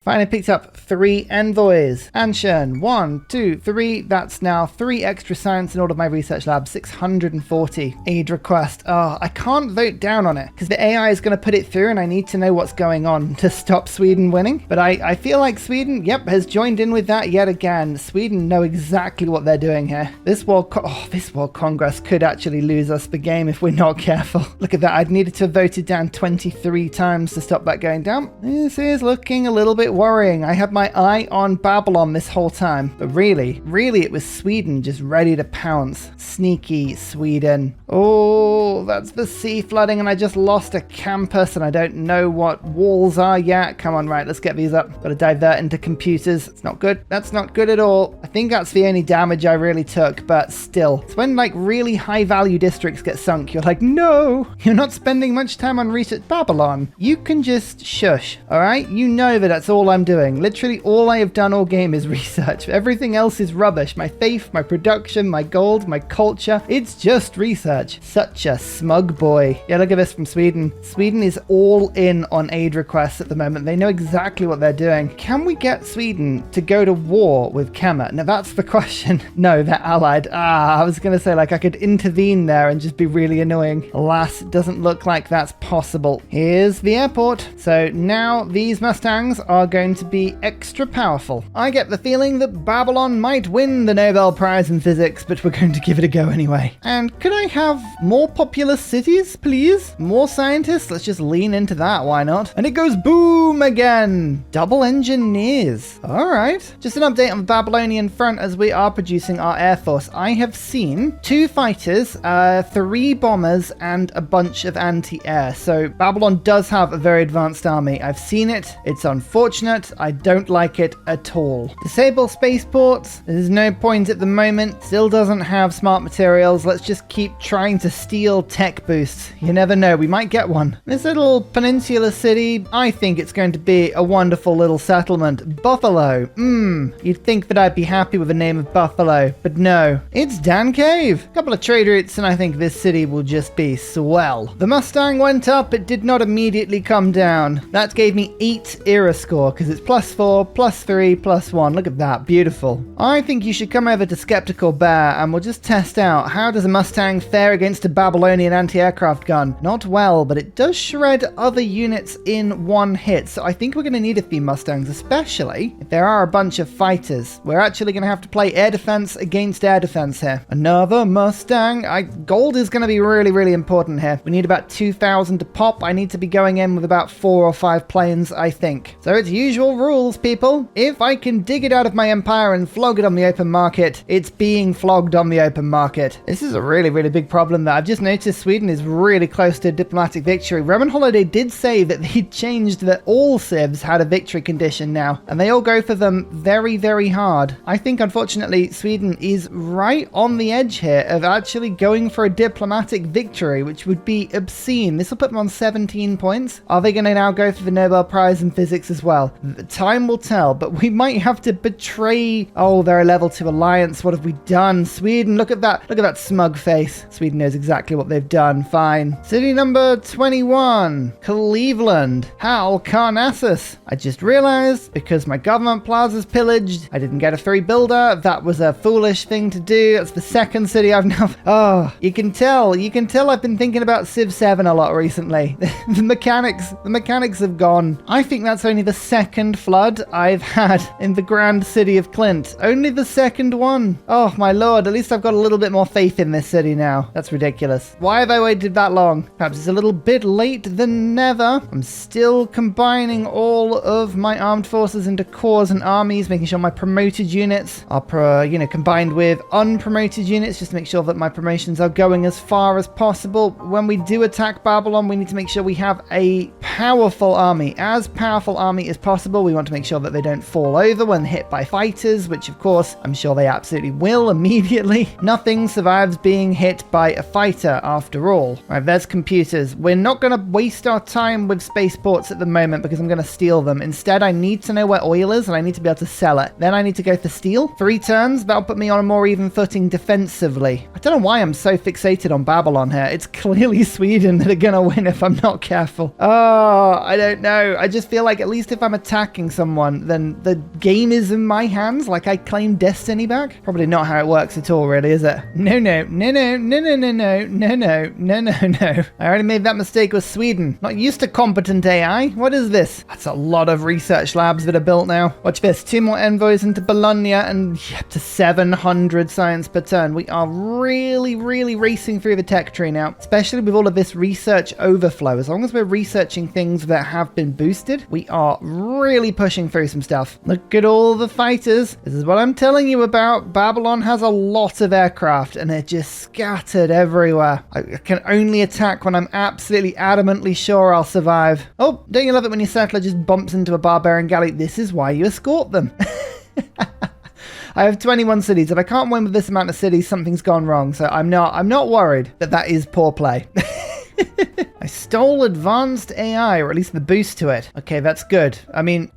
Finally picked up 3 envoys. Anshan, 1, 2, 3. That's now 3 extra science in all of my research labs. 640. Aid request. Oh, I can't vote down on it because the AI is going to put it through and I need to know what's going on to stop Sweden winning. But I feel like Sweden, yep, has joined in with that yet again. Sweden know exactly what they're doing here. This World Congress could actually lose us the game if we're not careful. Look at that. I'd needed to have voted down 23 times to stop that going down. This is looking a little bit worrying. I had my eye on Babylon this whole time. But really it was Sweden just ready to pounce. Sneaky Sweden. Oh, that's the sea flooding and I just lost a campus and I don't know what walls are yet. Come on, right, let's get these up. Got to divert into computers. It's not good. That's not good at all. I think that's the only damage I really took, but still. It's when like really high value districts get sunk. You're like, no, you're not spending much time on research. Babylon, you can just shush, all right? You know that that's all I'm doing. Literally all I have done all game is research. Everything else is rubbish. My faith, my production, my gold, my culture. It's just research. Such a smug boy. Yeah, look at this from Sweden. Sweden is all in on aid requests at the moment. They know exactly what they're doing. Can we get Sweden to go to war with Kema? Now that's the question. No, they're allied. I was going to say like I could intervene there and just be really annoying. Alas, it doesn't look like that's possible. Here's the airport. So now these Mustangs are going to be extra powerful. I get the feeling that Babylon might win the Nobel Prize in Physics, but we're going to give it a go anyway. And could I have more populous cities, please? More scientists? Let's just lean into that. Why not? And it goes boom again. Double engineers. All right. Just an update on the Babylonian front as we are producing our air force. I have seen 2 fighters, 3 bombers, and a bunch of anti-air. So Babylon does have a very advanced army. I've seen it. It's unfortunate. I don't like it at all. Disable spaceports. There's no point at the moment. Still doesn't have smart materials. Let's just keep trying to steal tech boosts. You never know. We might get one. This little peninsula city, I think it's going to be a wonderful little settlement. Buffalo. You'd think that I'd be happy with the name of Buffalo, but no. It's Dan Cave. A couple of trade routes and I think this city will just be swell. The Mustang went up. It did not immediately come down. That gave me 8 era score because it's +4, +3, +1. Look at that. Beautiful. I think you should come over to Skeptical Bear and we'll just test out how does a Mustang fare against a Babylonian anti-aircraft gun. Not well, but it does shred other units in one hit. So I think we're going to need a few Mustangs, especially if there are a bunch of fighters. We're actually going to have to play air defense against air defense here. Another Mustang. Gold is going to be really, really important here. We need about 2,000 to pop. I need to be going in with about 4 or 5 planes, I think. So it's usual rules, people. If I can dig it out of my empire and flog it on the open market, it's being flogged on the open market. This is a really, really big problem that I've just noticed. Sweden is really close to diplomatic victory. Roman Holiday did say that he changed that all civs had a victory condition now, and they all go for them very, very hard. I think, unfortunately, Sweden is right on the edge here of actually going for a diplomatic victory, which would be obscene. This will put them on 17 points. Are they going to now go for the Nobel Prize in Physics as well? Time will tell, but we might have to betray... Oh, they're a level 2 alliance. What have we done? Sweden, look at that. Look at that smug face. Sweden knows exactly what they've done. Fine. City number 21. Cleveland. Hal Carnassus. I just realized because my government plaza's pillaged, I didn't get a 3 builder. That was a foolish thing to do. That's the second city I've now... Oh, you can tell I've been thinking about Civ 7 a lot recently. The mechanics have gone. I think that's only the second flood I've had in the grand city of Clint. Only the second one. Oh my lord, at least I've got a little bit more faith in this city now. That's ridiculous. Why have I waited that long? Perhaps it's a little bit late than never. I'm still combining all of my armed forces into corps and armies, making sure my promoted units are combined with unpromoted units, just to make sure that my promotions are going as far as possible. When we do attack Babylon, we need to make sure we have a powerful army, as powerful army as possible. We want to make sure that they don't fall over when hit by fighters, which of course I'm sure they absolutely will immediately. Nothing survives being hit by a fighter after all. Right, there's computers. We're not going to waste our time with spaceports at the moment because I'm going to steal them. Instead, I need to know where oil is and I need to be able to sell it. Then I need to go for steel. 3 turns, that'll put me on a more even footing defensively. I don't know why I'm so fixated on Babylon here. It's clearly Sweden that are going to win if I'm not careful. Oh, I don't know. I just feel like at least if I'm attacking someone, then the game is in my hands, like I claim destiny back? Probably not how it works at all, really, is it? No, no, no, no, no, no, no, no, no, no, no, no, no. I already made that mistake with Sweden. Not used to competent AI. What is this? That's a lot of research labs that are built now. Watch this. 2 more envoys into Bologna and up to 700 science per turn. We are really, really racing through the tech tree now, especially with all of this research overflow. As long as we're researching things that have been boosted, we are really pushing through some stuff. Look at all the fighters. This is what I'm telling you about. Babylon has a lot of aircraft and they're just scattered everywhere. I can only attack when I'm absolutely adamantly sure I'll survive. Oh, don't you love it when your settler just bumps into a barbarian galley? This is why you escort them. I have 21 cities. If I can't win with this amount of cities, something's gone wrong. So I'm not worried that is poor play. I stole advanced AI, or at least the boost to it. Okay, that's good. I mean,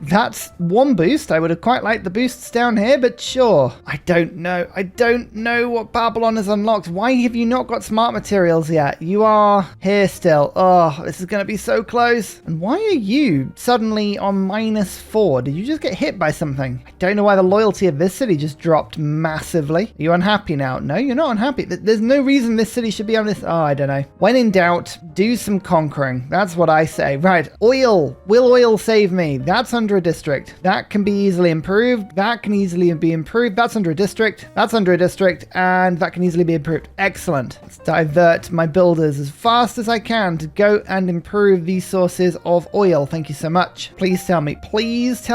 that's one boost. I would have quite liked the boosts down here, but sure. I don't know. I don't know what Babylon has unlocked. Why have you not got smart materials yet? You are here still. Oh, this is going to be so close. And why are you suddenly on -4? Did you just get hit by something? I don't know why the loyalty of this city just dropped massively. Are you unhappy now? No, you're not unhappy. There's no reason this city should be on this. Oh, I don't know. When in doubt, do some conquering. That's what I say. Right, oil. Will oil save me? That's under a district. That can be easily improved. That can easily be improved. That's under a district. That's under a district. And that can easily be improved. Excellent. Let's divert my builders as fast as I can to go and improve these sources of oil. Thank you so much. Please tell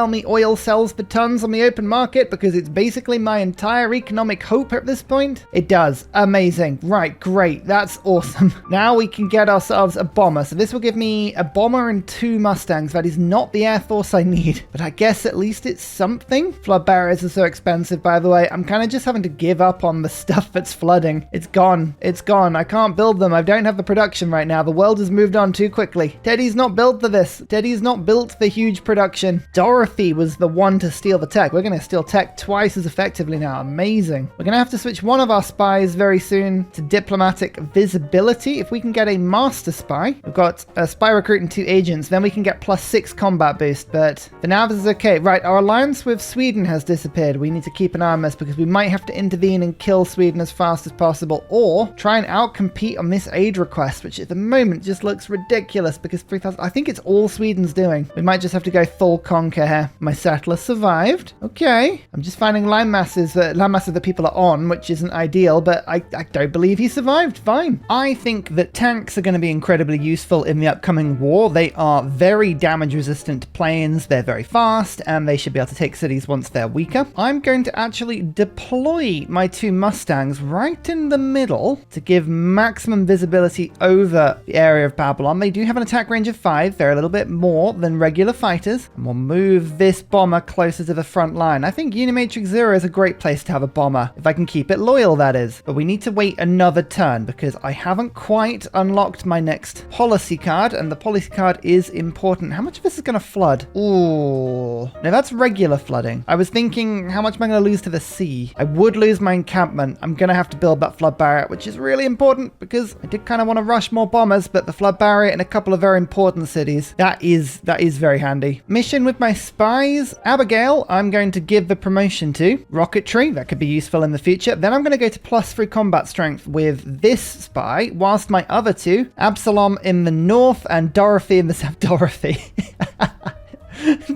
me oil sells for tons on the open market, because it's basically my entire economic hope at this point. It does. Amazing. Right, great. That's awesome. Now we can get ourselves a bomber. So this will give me a bomber and 2 Mustangs. That is not the air force I need, but I guess at least it's something. Flood barriers are so expensive, by the way. I'm kind of just having to give up on the stuff that's flooding. It's gone. It's gone. I can't build them. I don't have the production right now. The world has moved on too quickly. Teddy's not built for this. Teddy's not built for huge production. Dorothy was the one to steal the tech. We're going to steal tech twice as effectively now. Amazing. We're going to have to switch one of our spies very soon to diplomatic visibility. If we can get a master spy, we've got a spy recruit and 2 agents, then we can get +6 combat boost. But for now, this is okay. Right, our alliance with Sweden has disappeared. We need to keep an eye on this, because we might have to intervene and kill Sweden as fast as possible, or try and outcompete on this aid request, which at the moment just looks ridiculous, because 3,000, I think it's all Sweden's doing. We might just have to go full conquer here. My settler survived. Okay. I'm just finding land masses that people are on, which isn't ideal, but I don't believe he survived. Fine. I think that tanks are going to be incredibly useful in the upcoming war. They are very damage resistant to planes, they're very fast, and they should be able to take cities once they're weaker. I'm going to actually deploy my 2 Mustangs right in the middle to give maximum visibility over the area of Babylon. They do have an attack range of 5, they're a little bit more than regular fighters, and we'll move this bomber closer to the front line. I think Unimatrix 0 is a great place to have a bomber, if I can keep it loyal, that is. But we need to wait another turn, because I haven't quite unlocked my next policy card, and the policy card is important. How much of this is going to flood? Ooh. No, that's regular flooding. I was thinking, how much am I going to lose to the sea? I would lose my encampment. I'm going to have to build that flood barrier, which is really important, because I did kind of want to rush more bombers, but the flood barrier in a couple of very important cities, that is very handy. Mission with my spies. Abigail, I'm going to give the promotion to. Rocketry, that could be useful in the future. Then I'm going to go to +3 combat strength with this spy, whilst my other 2, Absalom in the north and Dorothy in the south. Dorothy.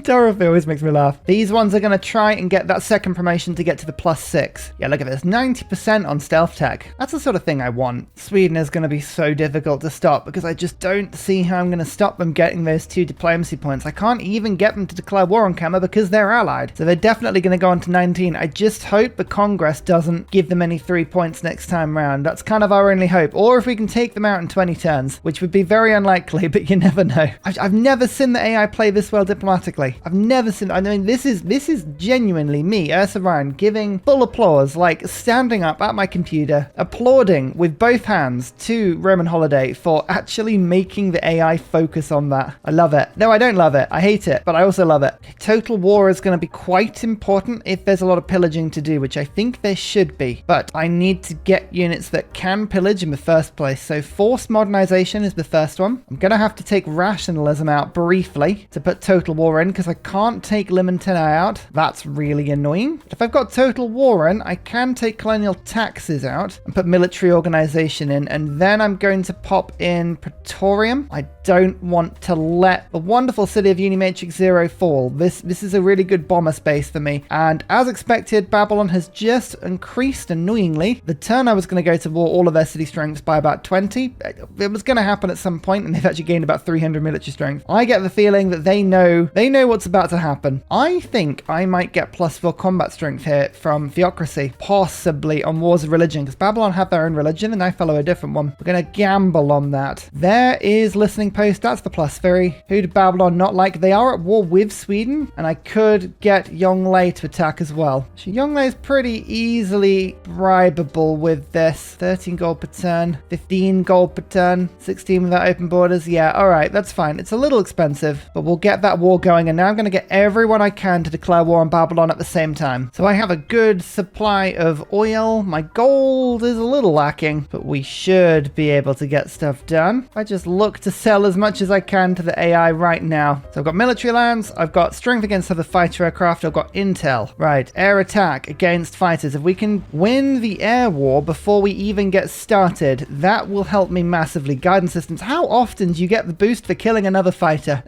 Dorothy always makes me laugh. These ones are going to try and get that second promotion to get to the +6. Yeah, look at this. 90% on stealth tech. That's the sort of thing I want. Sweden is going to be so difficult to stop, because I just don't see how I'm going to stop them getting those 2 diplomacy points. I can't even get them to declare war on Kama because they're allied. So they're definitely going to go on to 19. I just hope the Congress doesn't give them any 3 points next time round. That's kind of our only hope. Or if we can take them out in 20 turns, which would be very unlikely, but you never know. I've never seen the AI play this well diplomatically. I've never seen. I mean, this is genuinely me, Ursa Ryan, giving full applause, like standing up at my computer, applauding with both hands to Roman Holiday for actually making the AI focus on that. I love it. No, I don't love it. I hate it, but I also love it. Total war is going to be quite important if there's a lot of pillaging to do, which I think there should be. But I need to get units that can pillage in the first place. So forced modernization is the first one. I'm going to have to take rationalism out briefly to put total war war in because I can't take Limontenai out. That's really annoying. If I've got total war in, I can take colonial taxes out and put military organization in, and then I'm going to pop in Praetorium. I don't want to let the wonderful city of Unimatrix Zero fall. This is a really good bomber space for me, and as expected, Babylon has just increased annoyingly. The turn I was going to go to war all of their city strengths by about 20. It was going to happen at some point, and they've actually gained about 300 military strength. I get the feeling that they know what's about to happen. I think I might get +4 combat strength here from Theocracy, possibly on Wars of Religion, because Babylon have their own religion and I follow a different one. We're going to gamble on that. There is Listening Post. That's the +3. Who did Babylon not like? They are at war with Sweden, and I could get Yongle to attack as well. So Yongle is pretty easily bribable with this. 13 gold per turn, 15 gold per turn, 16 without open borders. Yeah, all right, that's fine. It's a little expensive, but we'll get that war going, and now I'm going to get everyone I can to declare war on Babylon at the same time. So I have a good supply of oil. My gold is a little lacking, but we should be able to get stuff done. I just look to sell as much as I can to the AI right now. So I've got military lands, I've got strength against other fighter aircraft, I've got intel. Right, air attack against fighters. If we can win the air war before we even get started, that will help me massively. Guidance systems. How often do you get the boost for killing another fighter?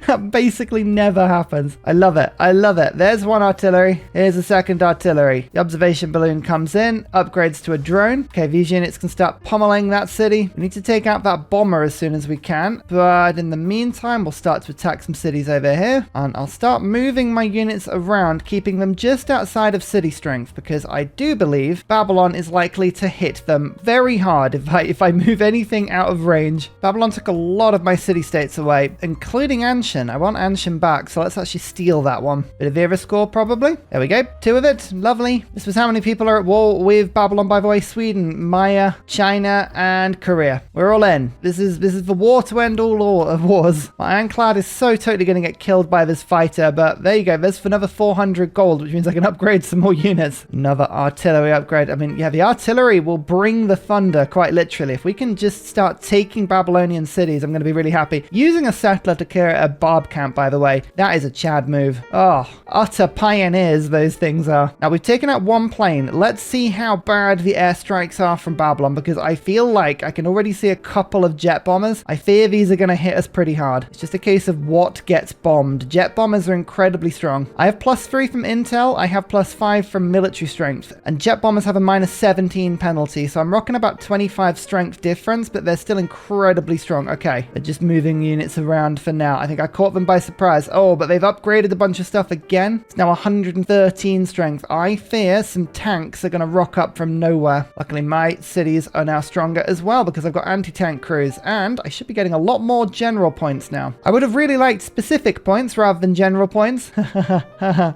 That basically never happens. I love it. I love it. There's one artillery. Here's a second artillery. The observation balloon comes in, upgrades to a drone. Okay, these units can start pummeling that city. We need to take out that bomber as soon as we can. But in the meantime, we'll start to attack some cities over here. And I'll start moving my units around, keeping them just outside of city strength, because I do believe Babylon is likely to hit them very hard if I move anything out of range. Babylon took a lot of my city-states away, including Anshan. I want Anshan back, so let's actually steal that one. Bit of Era score, probably. There we go. 2 of it. Lovely. This was how many people are at war with Babylon, by the way. Sweden, Maya, China, and Korea. We're all in. This is the war to end all of wars. My ironclad is so totally going to get killed by this fighter, but there you go. There's for another 400 gold, which means I can upgrade some more units. Another artillery upgrade. I mean, yeah, the artillery will bring the thunder, quite literally. If we can just start taking Babylonian cities, I'm going to be really happy. Using a settler to clear a barb camp, by the way, that is a Chad move. Oh, utter pioneers those things are. Now, we've taken out one plane. Let's see how bad the airstrikes are from Babylon, because I feel like I can already see a couple of jet bombers. I fear these are going to hit us pretty hard. It's just a case of what gets bombed. Jet bombers are incredibly strong. I have +3 from intel. I have +5 from military strength, and jet bombers have a -17 penalty, so I'm rocking about 25 strength difference, but they're still incredibly strong. Okay, they're just moving units around for now. I think I caught them by surprise. Oh, but they've upgraded a bunch of stuff again. It's now 113 strength. I fear some tanks are going to rock up from nowhere. Luckily, my cities are now stronger as well because I've got anti-tank crews, and I should be getting a lot more general points now. I would have really liked specific points rather than general points.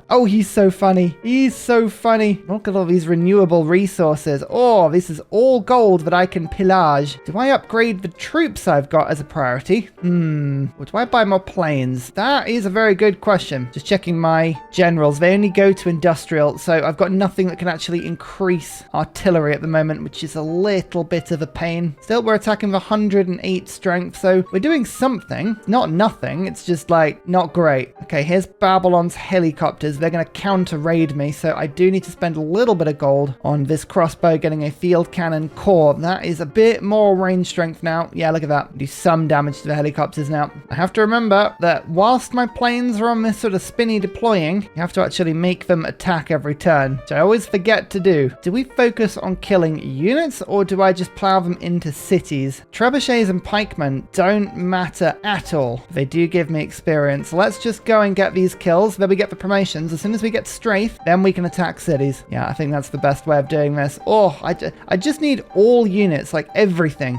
Oh, he's so funny. He's so funny. Look at all these renewable resources. Oh, this is all gold that I can pillage. Do I upgrade the troops I've got as a priority? Or do I buy more planes? That is a very good question. Just checking my generals. They only go to industrial, so I've got nothing that can actually increase artillery at the moment, which is a little bit of a pain. Still, we're attacking with 108 strength, so we're doing something. Not nothing. It's just like not great. Okay, here's Babylon's helicopters. They're going to counter raid me, so I do need to spend a little bit of gold on this crossbow, getting a field cannon core. That is a bit more range strength now. Yeah, look at that. Do some damage to the helicopters now. I have to remember that whilst my planes are on this sort of spinny deploying, you have to actually make them attack every turn, which I always forget to do. Do we focus on killing units, or do I just plow them into cities? Trebuchets and pikemen don't matter at all. They do give me experience. Let's just go and get these kills. Then we get the promotions. As soon as we get strafe, then we can attack cities. Yeah, I think that's the best way of doing this. Oh, I just need all units, like everything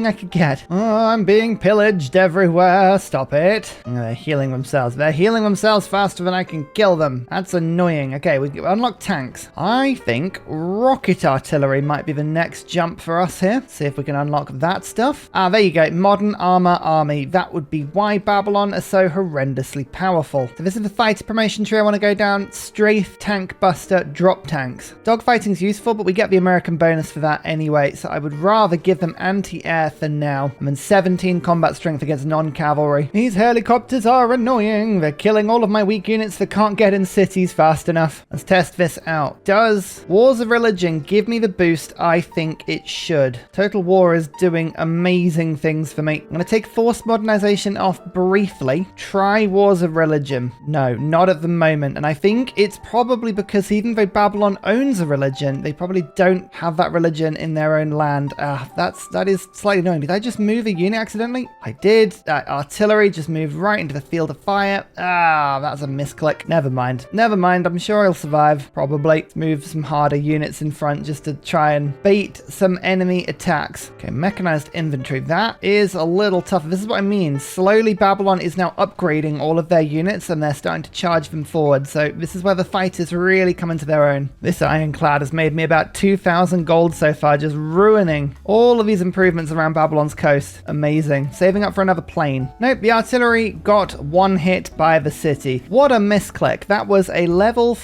I could get. Oh, I'm being pillaged everywhere. Stop it. Oh, they're healing themselves. They're healing themselves faster than I can kill them. That's annoying. Okay, we unlock tanks. I think rocket artillery might be the next jump for us here. See if we can unlock that stuff. Ah, there you go. Modern armor army. That would be why Babylon are so horrendously powerful. So this is the fighter promotion tree I want to go down. Strafe, tank buster, drop tanks. Dogfighting's useful, but we get the American bonus for that anyway, so I would rather give them anti-air for now. And then 17 combat strength against non-cavalry. These These helicopters are annoying. They're killing all of my weak units that can't get in cities fast enough. Let's test this out. Does Wars of Religion give me the boost I think it should? Total War is doing amazing things for me. I'm going to take Forced Modernization off briefly. Try Wars of Religion. No, not at the moment. And I think it's probably because even though Babylon owns a religion, they probably don't have that religion in their own land. That is slightly annoying. Did I just move a unit accidentally? I did. Artillery just moved right into the field of fire. That's a misclick. Never mind. Never mind. I'm sure I'll survive. Probably. Move some harder units in front just to try and bait some enemy attacks. Okay, mechanized infantry. That is a little tough. This is what I mean. Slowly Babylon is now upgrading all of their units and they're starting to charge them forward. So this is where the fighters really come into their own. This ironclad has made me about 2,000 gold so far, just ruining all of these improvements around Babylon's coast. Amazing. Saving up for another plane. Nope, the artillery got one hit by the city. What a misclick. That was a level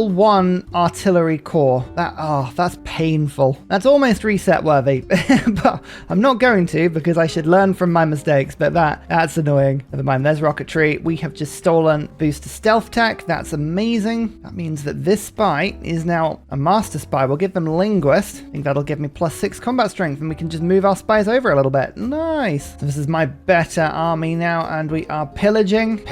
1 artillery corps. That's painful. That's almost reset worthy. But I'm not going to because I should learn from my mistakes, but that's annoying. Never mind, there's rocketry. We have just stolen boost to stealth tech. That's amazing. That means that this spy is now a master spy. We'll give them linguist. I think that'll give me +6 combat strength and we can just move our spies over a little bit. Nice. So this is my better army now and we are pillaging,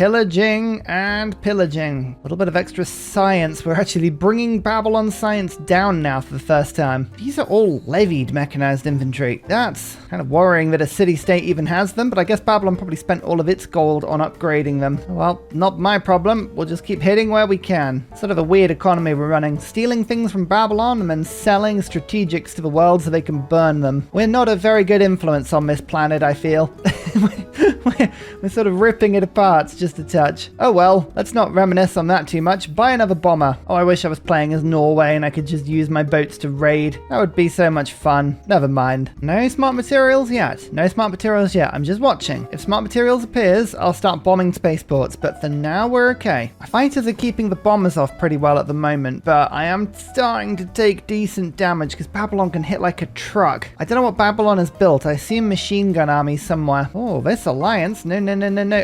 and pillaging. A little bit of extra science. We're actually bringing Babylon science down now for the first time. These are all levied mechanized infantry. That's kind of worrying that a city-state even has them, but I guess Babylon probably spent all of its gold on upgrading them. Well, not my problem. We'll just keep hitting where we can. Sort of a weird economy we're running. Stealing things from Babylon and then selling strategics to the world so they can burn them. We're not a very good influence on this planet, I feel. We're sort of ripping it apart just a touch. Oh well, let's not reminisce on that too much. Buy another bomber. Oh, I wish I was playing as Norway and I could just use my boats to raid. That would be so much fun. Never mind. No smart materials yet. No smart materials yet. I'm just watching. If smart materials appears, I'll start bombing spaceports, but for now we're okay. My fighters are keeping the bombers off pretty well at the moment, but I am starting to take decent damage because Babylon can hit like a truck. I don't know what Babylon has built. I assume machine gun armies somewhere. Oh, this alliance. No.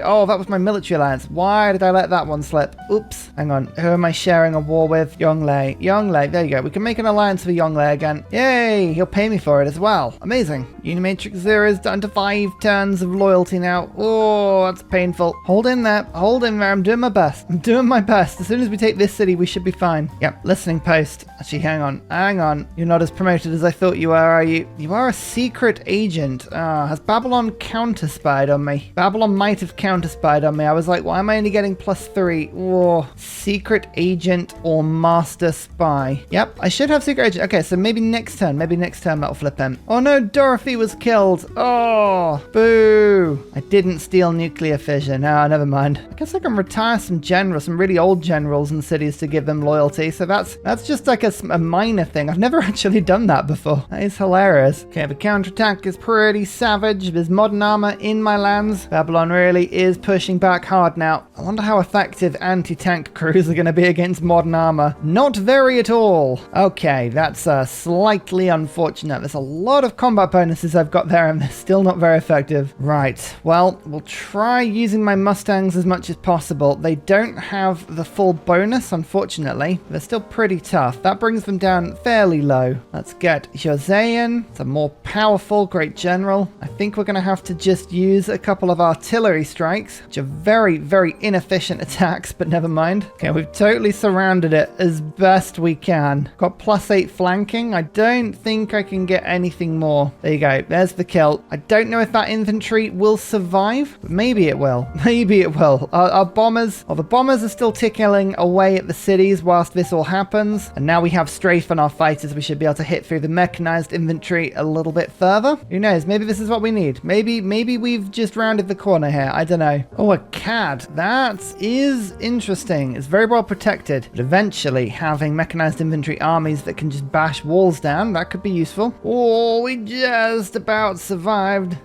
Oh, that was my military alliance. Why did I let that one slip? Oops. Hang on. Who am I sharing a war with? Yongle. There you go. We can make an alliance with Yongle again. Yay! He'll pay me for it as well. Amazing. Unimatrix 0 is down to 5 turns of loyalty now. Oh, that's painful. Hold in there. I'm doing my best. As soon as we take this city, we should be fine. Yep. Listening post. Actually, hang on. You're not as promoted as I thought you were, are you? You are a secret agent. Has Babylon counter-spied on me? Babylon might have counter-spied on me. I was like, why am I only getting +3? Oh, secret agent or master spy. Yep, I should have secret agent. Okay, so maybe next turn that'll flip him. Oh no, Dorothy was killed. Oh, boo. I didn't steal nuclear fission. Never mind. I guess I can retire some generals, some really old generals in cities to give them loyalty. So that's just like a minor thing. I've never actually done that before. That is hilarious. Okay, the counterattack is pretty savage. There's modern armor in my lands. Babylon really is pushing back hard now. I wonder how effective anti-tank crews are going to be against modern armor. Not very at all. Okay, that's slightly unfortunate. There's a lot of combat bonuses I've got there and they're still not very effective. Right, well, we'll try using my Mustangs as much as possible. They don't have the full bonus, unfortunately. They're still pretty tough. That brings them down fairly low. Let's get Josean. It's a more powerful, great general. I think we're going to have to just use a couple of artillery strikes, which are very, very inefficient attacks, but never mind. Okay, we've totally surrounded it as best we can. Got +8 flanking. I don't think I can get anything more. There you go. There's the kill. I don't know if that infantry will survive, but maybe it will. Maybe it will. Our bombers, the bombers are still tickling away at the cities whilst this all happens. And now we have strafe on our fighters. We should be able to hit through the mechanized infantry a little bit further. Who knows? Maybe this is what we need. Maybe we've just rounded the corner here. I don't know. Oh, a CAD. That is interesting. It's very well protected. But eventually having mechanized infantry armies that can just bash walls down, that could be useful. Oh, we just about survived.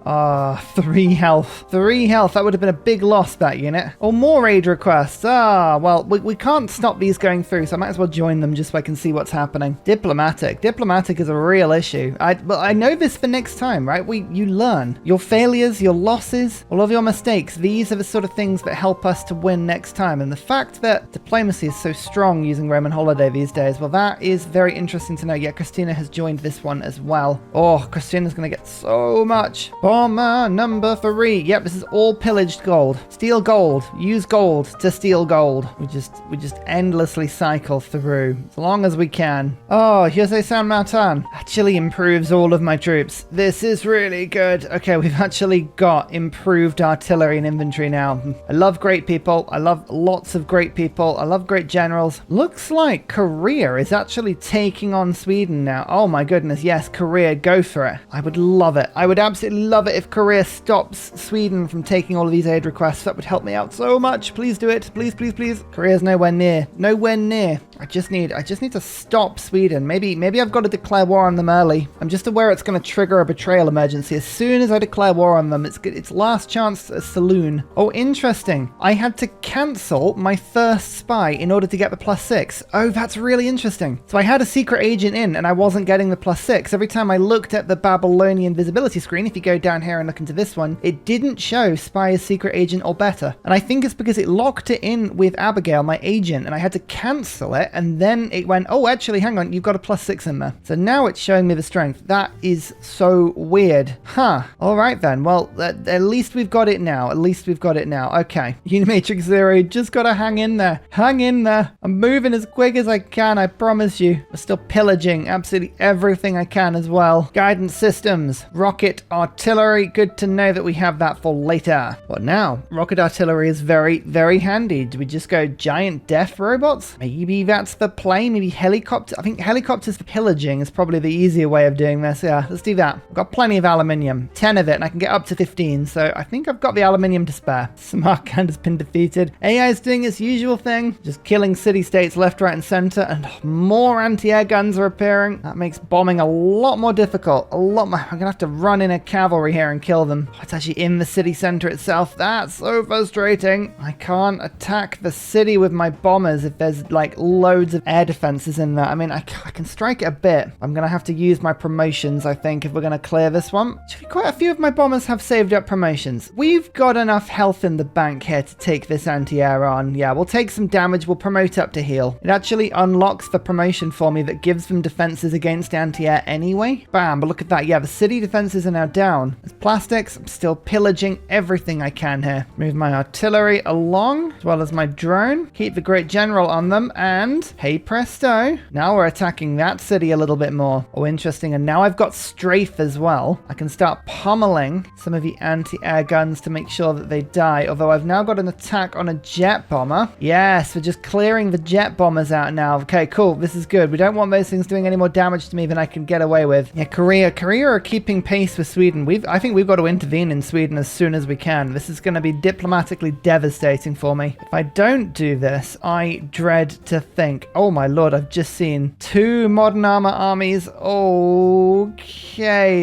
3 health. 3 health. That would have been a big loss, that unit. Or more raid requests. Well, we can't stop these going through, so I might as well join them just so I can see what's happening. Diplomatic. Diplomatic is a real issue. I know this for next time, right? You learn. Your failures, your losses, losses, all of your mistakes, these are the sort of things that help us to win next time. And the fact that diplomacy is so strong using Roman holiday these days, well, that is very interesting to know. Yeah, Christina has joined this one as well. Oh, Christina's going to get so much. Bomber number 3. Yep, this is all pillaged gold. Steal gold. Use gold to steal gold. We just endlessly cycle through as long as we can. Oh, Jose San Martin actually improves all of my troops. This is really good. Okay, we've actually got improved artillery and infantry now. I love great people. I love lots of great people. I love great generals. Looks like Korea is actually taking on Sweden now. Oh my goodness, yes, Korea, go for it. I would love it. I would absolutely love it if Korea stops Sweden from taking all of these aid requests. That would help me out so much. Please do it. Please, please, please. Korea's nowhere near. Nowhere near. I just need to stop Sweden. Maybe I've got to declare war on them early. I'm just aware it's going to trigger a betrayal emergency. As soon as I declare war on them, it's last chance a saloon. Oh, interesting. I had to cancel my first spy in order to get the +6. Oh, that's really interesting. So I had a secret agent in and I wasn't getting the +6. Every time I looked at the Babylonian visibility screen, if you go down here and look into this one, it didn't show spy as secret agent or better. And I think it's because it locked it in with Abigail, my agent, and I had to cancel it. And then it went, oh, actually, hang on, you've got a +6 in there. So now it's showing me the strength. That is so weird. Huh. All right, then. Well, at least we've got it now. At least we've got it now. Okay. Unimatrix 0, just got to hang in there. Hang in there. I'm moving as quick as I can, I promise you. We're still pillaging absolutely everything I can as well. Guidance systems, rocket artillery. Good to know that we have that for later. What now? Rocket artillery is very, very handy. Do we just go giant death robots? Maybe that's the play. Maybe helicopter. I think helicopters for pillaging is probably the easier way of doing this. Yeah, let's do that. I've got plenty of aluminium. 10 of it, and I can get up to 15. So I think I've got the aluminium to spare. Samarkand has been defeated. AI is doing its usual thing, just killing city-states left, right, and center, and more anti-air guns are appearing. That makes bombing a lot more difficult. A lot more. I'm gonna have to run in a cavalry here and kill them. Oh, it's actually in the city center itself. That's so frustrating. I can't attack the city with my bombers if there's like loads of air defenses in there. I mean, I can strike it a bit. I'm gonna have to use my promotions, I think, if we're gonna clear this one. Actually, quite a few of my bombers have saved up promotions. We've got enough health in the bank here to take this anti-air on. Yeah, we'll take some damage. We'll promote up to heal. It actually unlocks the promotion for me that gives them defenses against anti-air anyway. Bam, but look at that. Yeah, the city defenses are now down. There's plastics. I'm still pillaging everything I can here. Move my artillery along, as well as my drone. Keep the great general on them, and hey presto, now we're attacking that city a little bit more. Oh, interesting. And now I've got strafe as well. I can start pummeling some of the anti-air guns to make sure that they die, although I've now got an attack on a jet bomber. Yes, we're just clearing the jet bombers out now. Okay, cool. This is good. We don't want those things doing any more damage to me than I can get away with. Yeah, Korea are keeping pace with Sweden. I think we've got to intervene in Sweden as soon as we can. This is going to be diplomatically devastating for me. If I don't do this, I dread to think. Oh my lord, I've just seen 2 modern armor armies. Okay,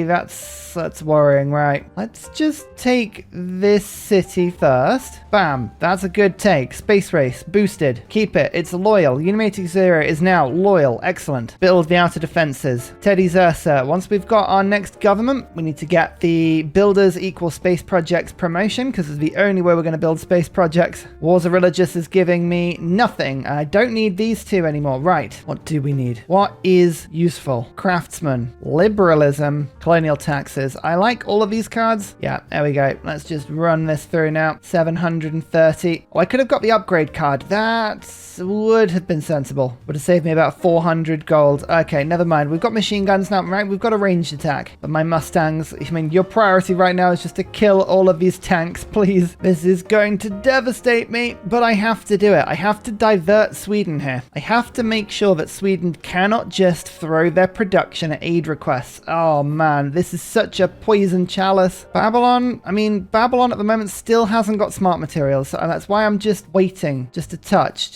that's worrying, right? Let's just take this city first. Bam, that's a good take. Space race, boosted. Keep it, it's loyal. Unimatrix 0 is now loyal. Excellent. Build the outer defenses. Teddy's Ursa. Once we've got our next government, we need to get the builders equal space projects promotion, because it's the only way we're going to build space projects. Wars of Religious is giving me nothing. I don't need these 2 anymore. Right, what do we need? What is useful? Craftsman, liberalism, colonial taxes. I like all of these cards. Yeah, there we go. Let's just run this through now. 730. Oh, I could have got the upgrade card. That would have been sensible. Would have saved me about 400 gold. Okay, never mind. We've got machine guns now, right? We've got a ranged attack. But my Mustangs, I mean, your priority right now is just to kill all of these tanks, please. This is going to devastate me, but I have to do it. I have to divert Sweden here. I have to make sure that Sweden cannot just throw their production at aid requests. Oh man, this is such a poison chalice. Babylon at the moment still hasn't got smart materials, so that's why I'm just waiting. Just a touch,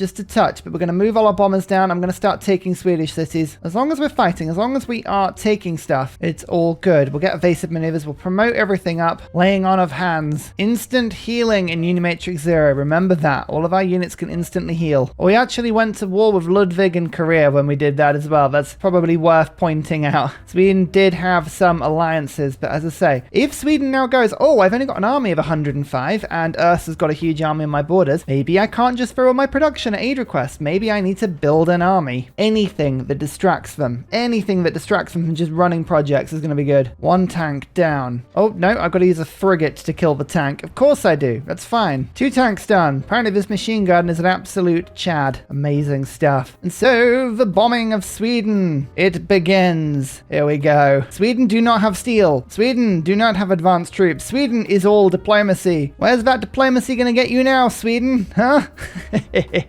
but we're going to move all our bombers down. I'm going to start taking Swedish cities. As long as we're fighting, as long as we are taking stuff, it's all good. We'll get evasive maneuvers, we'll promote everything up. Laying on of hands. Instant healing in Unimatrix 0. Remember that. All of our units can instantly heal. We actually went to to war with Ludwig in Korea when we did that as well. That's probably worth pointing out. Sweden did have some alliances, but as I say, if Sweden now goes, oh, I've only got an army of 105 and Ursa's got a huge army on my borders, maybe I can't just throw all my production at aid request. Maybe I need to build an army. Anything that distracts them from just running projects is going to be good. One tank down. Oh, no, I've got to use a frigate to kill the tank. Of course I do. That's fine. 2 tanks done. Apparently this machine gun is an absolute chad. Amazing stuff. And so the bombing of Sweden, it begins. Here we go. Sweden do not have steel. Sweden do not have advanced troops. Sweden is all diplomacy. Where's that diplomacy going to get you now, Sweden? Huh?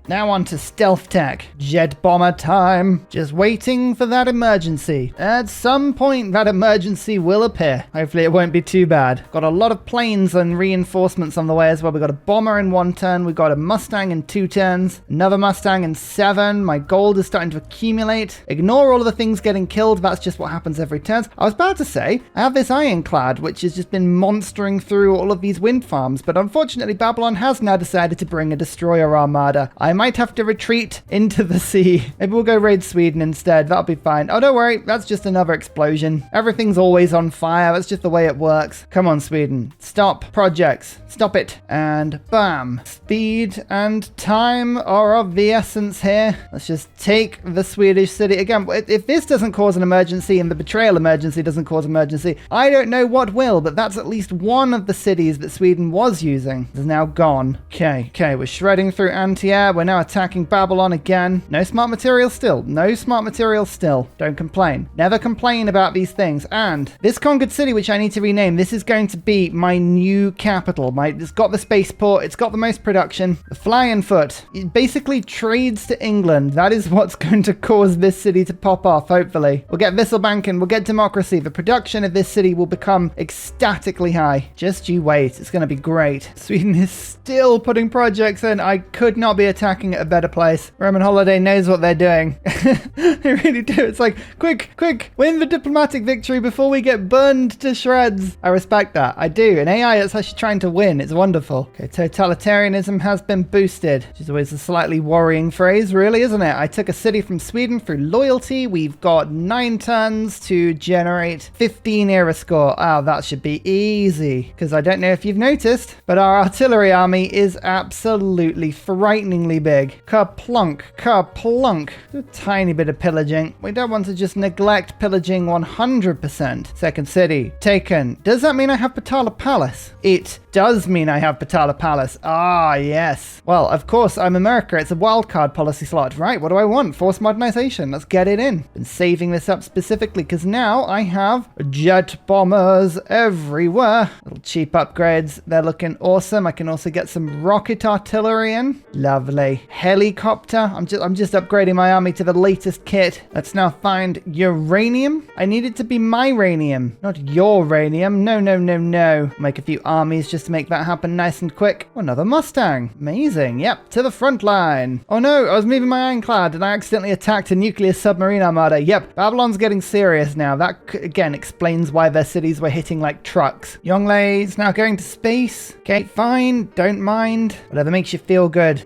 Now on to stealth tech. Jet bomber time. Just waiting for that emergency. At some point that emergency will appear. Hopefully it won't be too bad. Got a lot of planes and reinforcements on the way as well. We got a bomber in 1 turn. We got a Mustang in 2 turns. Another Mustang in 7. My gold is starting to accumulate. Ignore all of the things getting killed. That's just what happens every turn. I was about to say, I have this ironclad which has just been monstering through all of these wind farms, but unfortunately Babylon has now decided to bring a destroyer armada. I might have to retreat into the sea. Maybe we'll go raid Sweden instead. That'll be fine. Oh, don't worry. That's just another explosion. Everything's always on fire. That's just the way it works. Come on, Sweden. Stop projects. Stop it. And bam. Speed and time are of the essence here. Let's just take the Swedish city. Again, if this doesn't cause an emergency and the betrayal emergency doesn't cause emergency, I don't know what will, but that's at least one of the cities that Sweden was using is now gone. Okay, we're shredding through anti-air. We're now attacking Babylon again. No smart material still. No smart material still. Don't complain. Never complain about these things. And this conquered city, which I need to rename, this is going to be my new capital. It's got the spaceport. It's got the most production. The flying foot. It basically trades to England. That is what's going to cause this city to pop off, hopefully. We'll get Wisselbanken. We'll get democracy. The production of this city will become ecstatically high. Just you wait. It's going to be great. Sweden is still putting projects in. I could not be attacking at a better place. Roman Holiday knows what they're doing. They really do. It's like, quick, win the diplomatic victory before we get burned to shreds. I respect that. I do. In AI, it's actually trying to win. It's wonderful. Okay, totalitarianism has been boosted, which is always a slightly worrying phrase, really, isn't it? I took a city from Sweden through loyalty. We've got 9 turns to generate 15 era score. Oh, that should be easy, because I don't know if you've noticed, but our artillery army is absolutely frighteningly big. Kerplunk. A tiny bit of pillaging. We don't want to just neglect pillaging 100%. Second city taken. Does that mean I have Patala Palace? It does mean I have Patala Palace. Ah, yes. Well, of course, I'm America. It's a wildcard policy slot. Right, what do I want? Forced modernization. Let's get it in. Been saving this up specifically because now I have jet bombers everywhere. Little cheap upgrades. They're looking awesome. I can also get some rocket artillery in. Lovely. Helicopter. I'm just upgrading my army to the latest kit. Let's now find uranium. I need it to be my uranium, not your uranium. No. Make a few armies just to make that happen nice and quick. Oh, another Mustang. Amazing. Yep, to the front line. Oh no, I was moving my ironclad and I accidentally attacked a nuclear submarine armada. Yep, Babylon's getting serious now. That, again, explains why their cities were hitting like trucks. Yonglei's now going to space. Okay, fine. Don't mind. Whatever makes you feel good.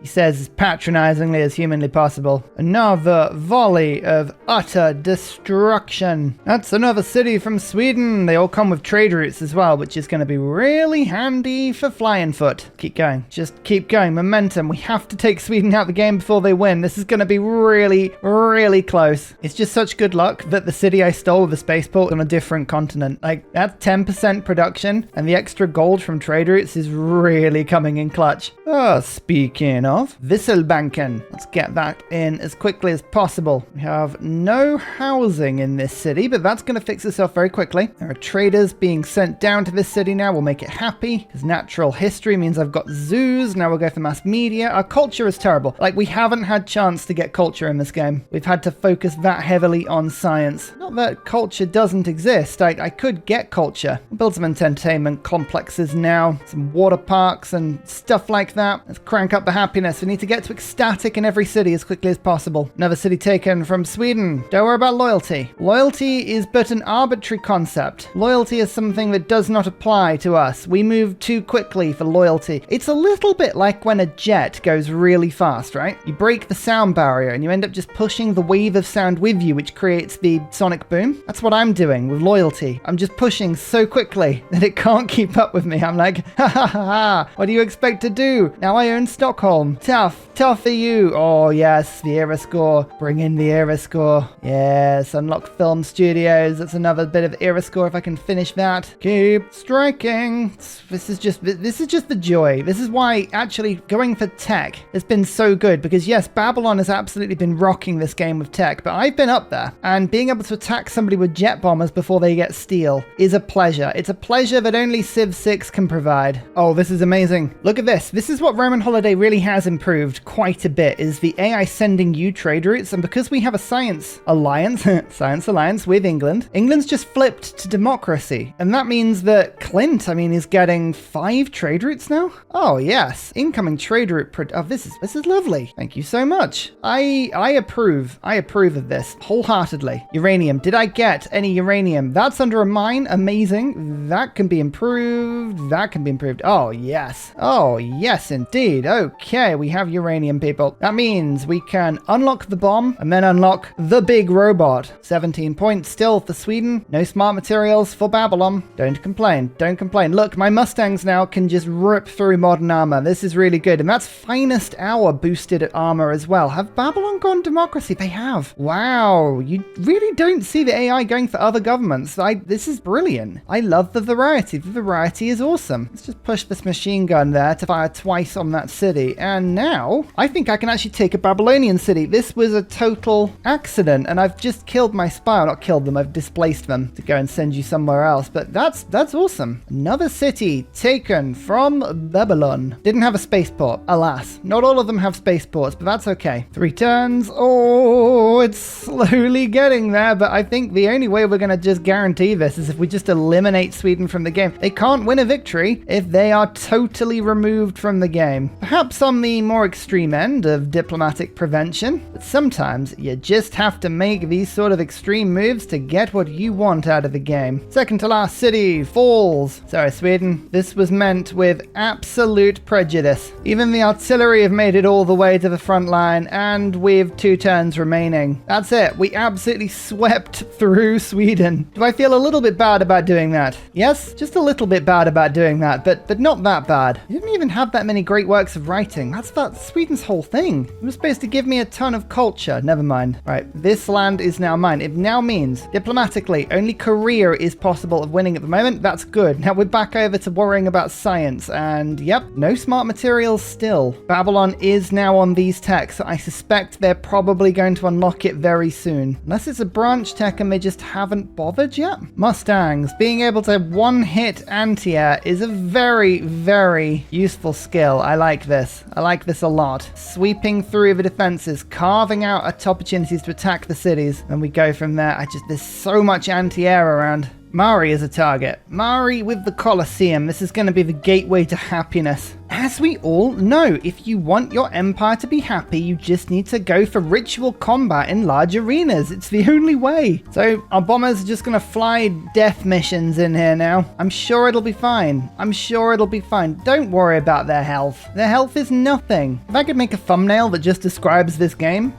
He says as patronizingly as humanly possible. Another volley of utter destruction. That's another city from Sweden. They all come with trade routes as well, which is going to be really handy for flying foot. Keep going. Just keep going. Momentum. We have to take Sweden out of the game before they win. This is going to be really close. It's just such good luck that the city I stole with the spaceport on a different continent. Like, that's 10% production, and the extra gold from trade routes is really coming in clutch. Oh, speaking of, Wisselbanken. Let's get that in as quickly as possible. We have no housing in this city, but that's going to fix itself very quickly. There are traders being sent down to this city now. We'll make it happy, because natural history means I've got zoos. Now we'll go for mass media. Our culture is terrible. Like, we haven't had chance to get culture in this game. We've had to focus that heavily on science. Not that culture doesn't exist. I could get culture. We'll build some entertainment complexes now, some water parks and stuff like that. Let's crank up the happiness. We need to get to ecstatic in every city as quickly as possible. Another city taken from Sweden. Don't worry about loyalty. Loyalty is but an arbitrary concept. Loyalty is something that does not apply to us. We move too quickly for loyalty. It's a little bit like when a jet goes really fast, right? You break the sound barrier and you end up just pushing the wave of sound with you, which creates the sonic boom. That's what I'm doing with loyalty. I'm just pushing so quickly that it can't keep up with me. I'm like, ha ha ha ha, what do you expect to do? Now I own Stockholm. Tough for you. Oh yes, the era score. Bring in the era score. Yes, unlock film studios. That's another bit of era score if I can finish that. Keep striking. This is just the joy. This is why actually going for tech has been so good, because yes, Babylon has absolutely been rocking this game with tech, but I've been up there, and being able to attack somebody with jet bombers before they get steel is a pleasure. It's a pleasure that only Civ 6 can provide. Oh, this is amazing. Look at this. This is what Roman Holiday really has improved quite a bit, is the AI sending you trade routes, and because we have a science alliance, science alliance with England, England's just flipped to democracy, and that means that Clint, is getting 5 trade routes now? Oh yes, incoming trade route. Oh, this is lovely. Thank you so much. I approve. I approve of this wholeheartedly. Uranium. Did I get any uranium? That's under a mine. Amazing. That can be improved. That can be improved. Oh yes. Oh yes, indeed. Okay, we have uranium, people. That means we can unlock the bomb and then unlock the big robot. 17 points still for Sweden. No smart materials for Babylon. Don't complain. Don't complain. Look, my Mustangs now can just rip through modern armor. This is really good. And that's finest hour boosted armor as well. Have Babylon gone democracy? They have. Wow. You really don't see the AI going for other governments. This is brilliant. I love the variety. The variety is awesome. Let's just push this machine gun there to fire twice on that city. And now I think I can actually take a Babylonian city. This was a total accident, and I've just killed my spy. Not killed them, I've displaced them to go and send you somewhere else. But that's awesome. Another city taken from Babylon. Didn't have a spaceport, alas. Not all of them have spaceports, but that's okay. 3 turns. Oh, it's slowly getting there, but I think the only way we're going to just guarantee this is if we just eliminate Sweden from the game. They can't win a victory if they are totally removed from the game. Perhaps on the more extreme end of diplomatic prevention, but sometimes you just have to make these sort of extreme moves to get what you want out of the game. Second to last city, Falls. Sorry, Sweden. This was meant with absolute prejudice. Even the artillery have made it all the way to the front line, and with 2 turns remaining. That's it. We absolutely swept through Sweden. Do I feel a little bit bad about doing that? Yes, just a little bit bad about doing that, but not that bad. You didn't even have that many great works of writing. That's Sweden's whole thing. It was supposed to give me a ton of culture. Never mind. Right, this land is now mine. It now means, diplomatically, only Korea is possible of winning at the moment. That's good. Now we're back over to worrying about science, and yep, no smart materials still. Babylon is now on these techs, so I suspect they're probably going to unlock it very soon. Unless it's a branch tech and they just haven't bothered yet. Mustangs. Being able to one-hit anti-air is a very, very useful skill. I like this. I like this a lot. Sweeping through the defenses, carving out opportunities to attack the cities, and we go from there. There's so much anti-air around. Mari is a target. Mari with the Colosseum. This is going to be the gateway to happiness. As we all know, if you want your empire to be happy, you just need to go for ritual combat in large arenas. It's the only way. So our bombers are just going to fly death missions in here now. I'm sure it'll be fine. I'm sure it'll be fine. Don't worry about their health. Their health is nothing. If I could make a thumbnail that just describes this game,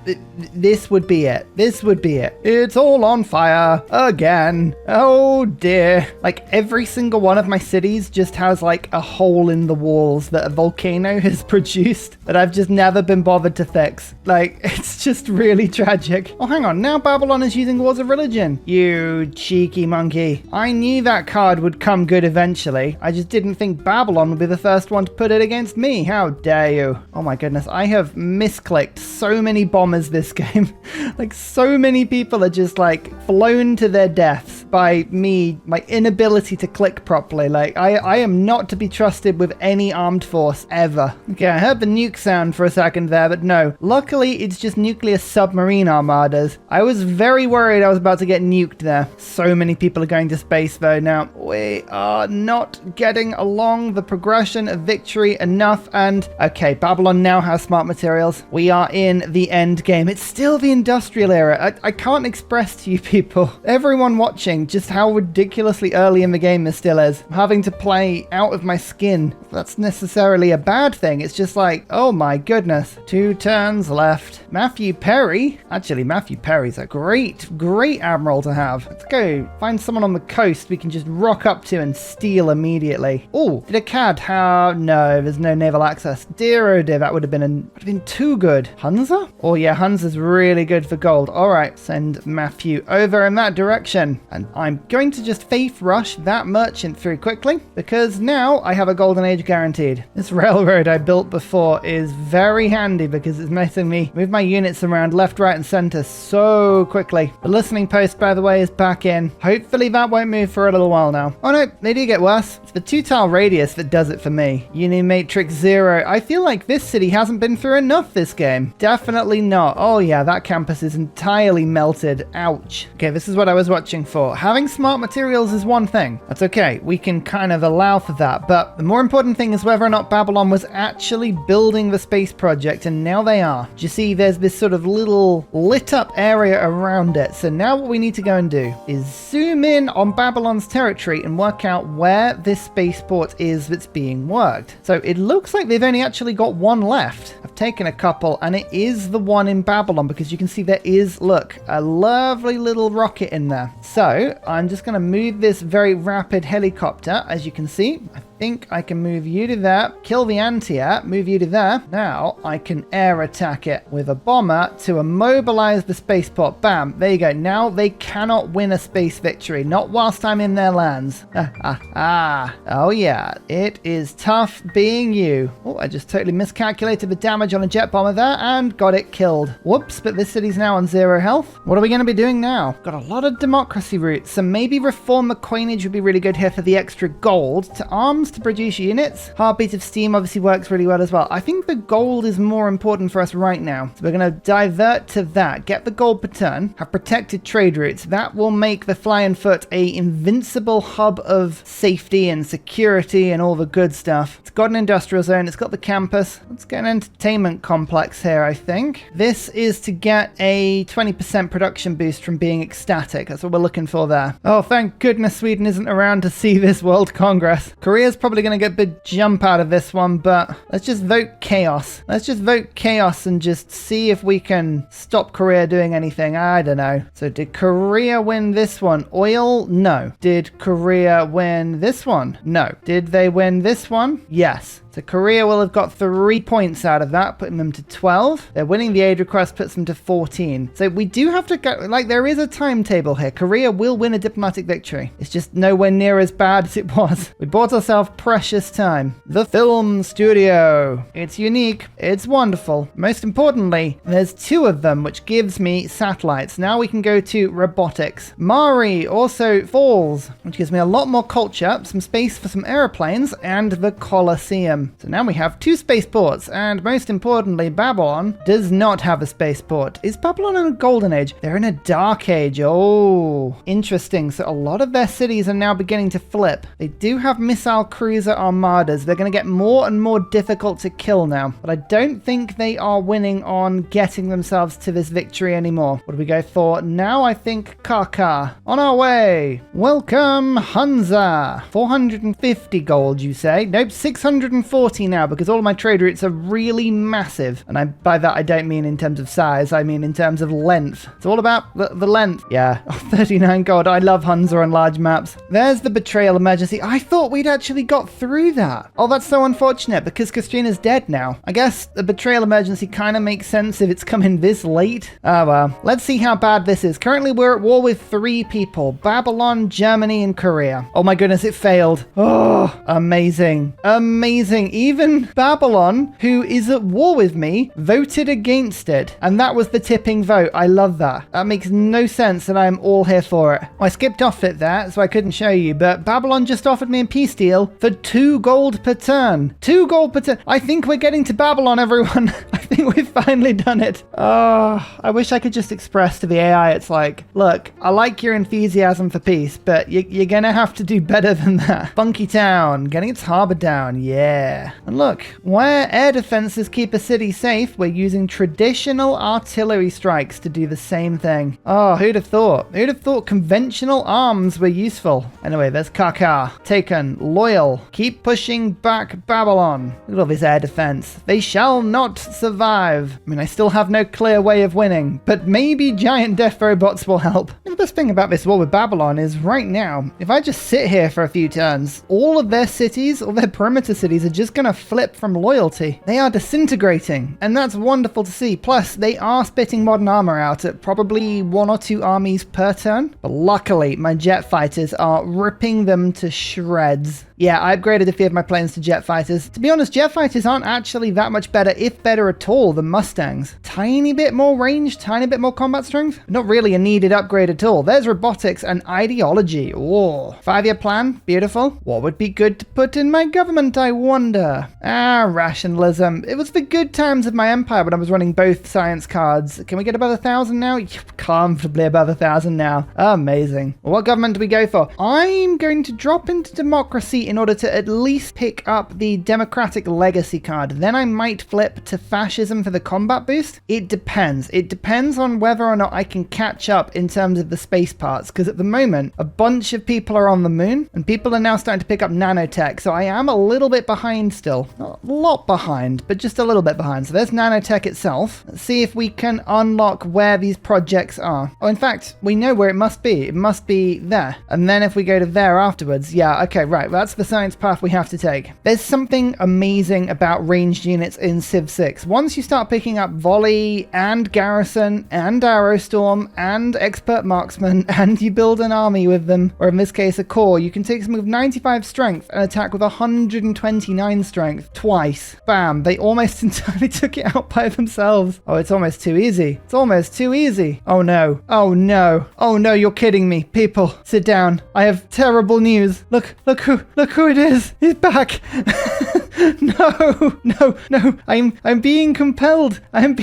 this would be it. This would be it. It's all on fire again. Oh dear. Like every single one of my cities just has like a hole in the walls that a volcano has produced that I've just never been bothered to fix. Like, it's just really tragic. Oh, hang on. Now Babylon is using Wars of Religion. You cheeky monkey. I knew that card would come good eventually. I just didn't think Babylon would be the first one to put it against me. How dare you? Oh my goodness. I have misclicked so many bombers this game. Like, so many people are just like flown to their deaths by me, my inability to click properly. Like, I am not to be trusted with any armed force ever. Okay, I heard the nuke sound for a second there, but no. Luckily, it's just nuclear submarine armadas. I was very worried I was about to get nuked there. So many people are going to space though now. We are not getting along the progression of victory enough, and okay, Babylon now has smart materials. We are in the end game. It's still the industrial era. I can't express to you people, everyone watching, just how ridiculously early in the game this still is. I'm having to play out of my skin. That's necessary. necessarily a bad thing. It's just like, oh my goodness. 2 turns left. Matthew Perry. Actually, Matthew Perry's a great admiral to have. Let's go find someone on the coast we can just rock up to and steal immediately. Oh, did a CAD have... No, there's no naval access. Dear oh dear, that would have been too good. Hunza? Oh yeah, Hunza's really good for gold. All right, send Matthew over in that direction. And I'm going to just faith rush that merchant through quickly because now I have a golden age guaranteed. This railroad I built before is very handy because it's letting me move my units around left, right, and center so quickly. The listening post, by the way, is back in. Hopefully that won't move for a little while now. Oh no, they do get worse. It's the 2-tile radius that does it for me. Unimatrix 0. I feel like this city hasn't been through enough this game. Definitely not. Oh yeah, that campus is entirely melted. Ouch. Okay, this is what I was watching for. Having smart materials is one thing. That's okay. We can kind of allow for that. But the more important thing is whether or not Babylon was actually building the space project, and now they are. Do you see there's this sort of little lit up area around it? So now what we need to go and do is zoom in on Babylon's territory and work out where this spaceport is that's being worked. So it looks like they've only actually got one left. I've taken a couple and it is the one in Babylon because you can see there is, look, a lovely little rocket in there. So I'm just going to move this very rapid helicopter. As you can see, I think I can move you to there, kill the anti-air, move you to there. Now I can air attack it with a bomber to immobilize the spaceport. Bam, there you go. Now they cannot win a space victory, not whilst I'm in their lands. Oh yeah, it is tough being you. Oh, I just totally miscalculated the damage on a jet bomber there and got it killed. Whoops, but this city's now on 0 health. What are we going to be doing now? Got a lot of democracy routes, so maybe reform the coinage would be really good here for the extra gold. To arms to produce units. Heartbeat of steam obviously works really well as well. I think the gold is more important for us right now. So we're going to divert to that. Get the gold per turn. Have protected trade routes. That will make the Flying Foot a invincible hub of safety and security and all the good stuff. It's got an industrial zone. It's got the campus. Let's get an entertainment complex here, I think. This is to get a 20% production boost from being ecstatic. That's what we're looking for there. Oh, thank goodness Sweden isn't around to see this World Congress. Korea's probably going to get a big jump out of this one, but let's just vote chaos. Let's just vote chaos and just see if we can stop Korea doing anything. I don't know. So did Korea win this one? Oil? No. Did Korea win this one? No. Did they win this one? Yes. So Korea will have got 3 points out of that, putting them to 12. They're winning the aid request, puts them to 14. So we do have to go, like, there is a timetable here. Korea will win a diplomatic victory. It's just nowhere near as bad as it was. We bought ourselves precious time. The film studio. It's unique. It's wonderful. Most importantly, there's 2 of them, which gives me satellites. Now we can go to robotics. Mari also falls, which gives me a lot more culture, some space for some airplanes, and the Colosseum. So now we have 2 spaceports, and most importantly, Babylon does not have a spaceport. Is Babylon in a golden age? They're in a dark age. Oh, interesting. So a lot of their cities are now beginning to flip. They do have missile cruiser armadas. They're going to get more and more difficult to kill now, but I don't think they are winning on getting themselves to this victory anymore. What do we go for now? I think Kaka. On our way. Welcome, Hunza. 450 gold, you say? Nope, 640 now because all of my trade routes are really massive. And by that, I don't mean in terms of size. I mean in terms of length. It's all about the length. Yeah. Oh, 39 gold. I love Hunza on large maps. There's the betrayal emergency. I thought we'd actually got through that. Oh, that's so unfortunate because Katrina's dead now. I guess the betrayal emergency kind of makes sense if it's coming this late. Oh, well. Let's see how bad this is. Currently, we're at war with 3 people. Babylon, Germany, and Korea. Oh my goodness, it failed. Oh, amazing. Amazing. Even Babylon, who is at war with me, voted against it. And that was the tipping vote. I love that. That makes no sense and I'm all here for it. I skipped off it there, so I couldn't show you, but Babylon just offered me a peace deal for 2 gold per turn. 2 gold per turn. I think we're getting to Babylon, everyone. I think we've finally done it. Oh, I wish I could just express to the AI, it's like, look, I like your enthusiasm for peace, but you're gonna have to do better than that. Funky Town, getting its harbor down. Yeah. Yeah. And look, where air defenses keep a city safe, we're using traditional artillery strikes to do the same thing. Oh, who'd have thought? Who'd have thought conventional arms were useful? Anyway, there's Kaka. Taken. Loyal. Keep pushing back Babylon. Look at all this air defense. They shall not survive. I mean, I still have no clear way of winning, but maybe giant death robots will help. The best thing about this war with Babylon is right now, if I just sit here for a few turns, all of their cities, all their perimeter cities are just going to flip from loyalty. They are disintegrating, and that's wonderful to see. Plus, they are spitting modern armor out at probably 1 or 2 armies per turn. But luckily, my jet fighters are ripping them to shreds. Yeah, I upgraded a few of my planes to jet fighters. To be honest, jet fighters aren't actually that much better, if better at all, than Mustangs. Tiny bit more range, tiny bit more combat strength. Not really a needed upgrade at all. There's robotics and ideology. Oh, 5-year plan, beautiful. What would be good to put in my government, I wonder? Rationalism. It was the good times of my empire when I was running both science cards. Can we get above 1,000 now? Comfortably above 1,000 now. Amazing. Well, what government do we go for? I'm going to drop into democracy in order to at least pick up the democratic legacy card. Then I might flip to fascism for the combat boost. It depends. It depends on whether or not I can catch up in terms of the space parts, because at the moment a bunch of people are on the moon and people are now starting to pick up nanotech, so I am a little bit behind still. Not a lot behind, but just a little bit behind. So there's nanotech itself. Let's see if we can unlock where these projects are. Oh, in fact, we know where it must be. It must be there. And then if we go to there afterwards, yeah, okay, right, that's the science path we have to take. There's something amazing about ranged units in Civ 6. Once you start picking up volley and garrison and arrow storm and expert marksman and you build an army with them, or in this case a corps, you can take some with 95 strength and attack with 129 strength twice. Bam, they almost entirely took it out by themselves. Oh, it's almost too easy. It's almost too easy. Oh no. Oh no. Oh no, you're kidding me. People, sit down. I have terrible news. Look who it is. He's back. No. I'm being compelled. I'm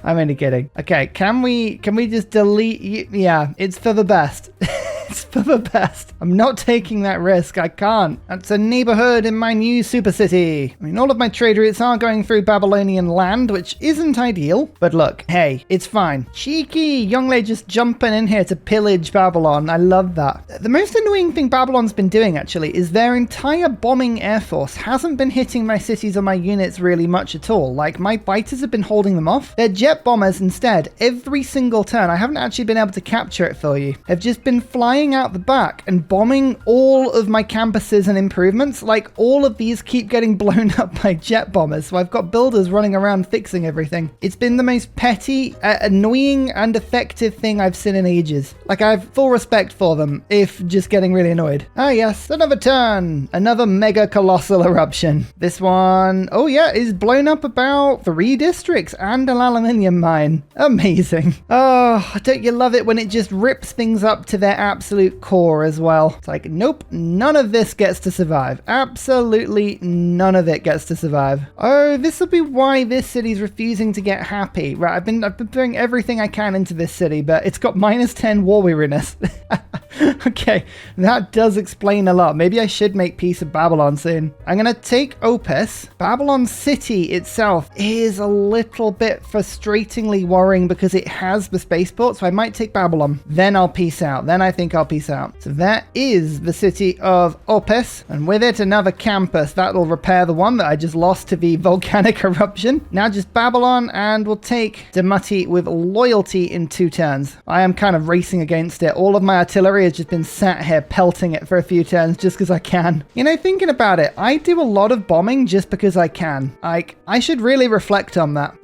only kidding. Okay, can we just delete you? Yeah, it's for the best. It's for the best. I'm not taking that risk. I can't. That's a neighborhood in my new super city. I mean, all of my trade routes are going through Babylonian land, which isn't ideal. But look, hey, it's fine. Cheeky young lady just jumping in here to pillage Babylon. I love that. The most annoying thing Babylon's been doing, actually, is their entire bombing air force hasn't been hitting my cities or my units really much at all. Like, my fighters have been holding them off. Their jet bombers instead, every single turn, I haven't actually been able to capture it for you, have just been flying out the back and bombing all of my campuses and improvements. Like, all of these keep getting blown up by jet bombers, so I've got builders running around fixing everything. It's been the most petty, annoying and effective thing I've seen in ages. Like, I have full respect for them, if just getting really annoyed. Ah yes, another turn. Another mega colossal eruption. This one, oh yeah, is blown up about 3 districts and an aluminium mine. Amazing. Oh, don't you love it when it just rips things up to their absolute core as well? It's like, nope, none of this gets to survive. Absolutely none of it gets to survive. Oh, this will be why this city's refusing to get happy. Right, I've been throwing everything I can into this city, but it's got -10 war weariness. Okay, that does explain a lot. Maybe I should make peace with Babylon soon. I'm gonna take Opus. Babylon City itself is a little bit frustratingly worrying because it has the spaceport, so I might take Babylon. Then I'll peace out. Then I think I'll peace out. So that is the city of Opus, and with it another campus. That will repair the one that I just lost to the volcanic eruption. Now just Babylon, and we'll take Demuti with loyalty in 2 turns. I am kind of racing against it. All of my artillery has just been sat here pelting it for a few turns just because I can. You know, thinking about it, I do a lot of bombing just because I can. Like, I should really reflect on that.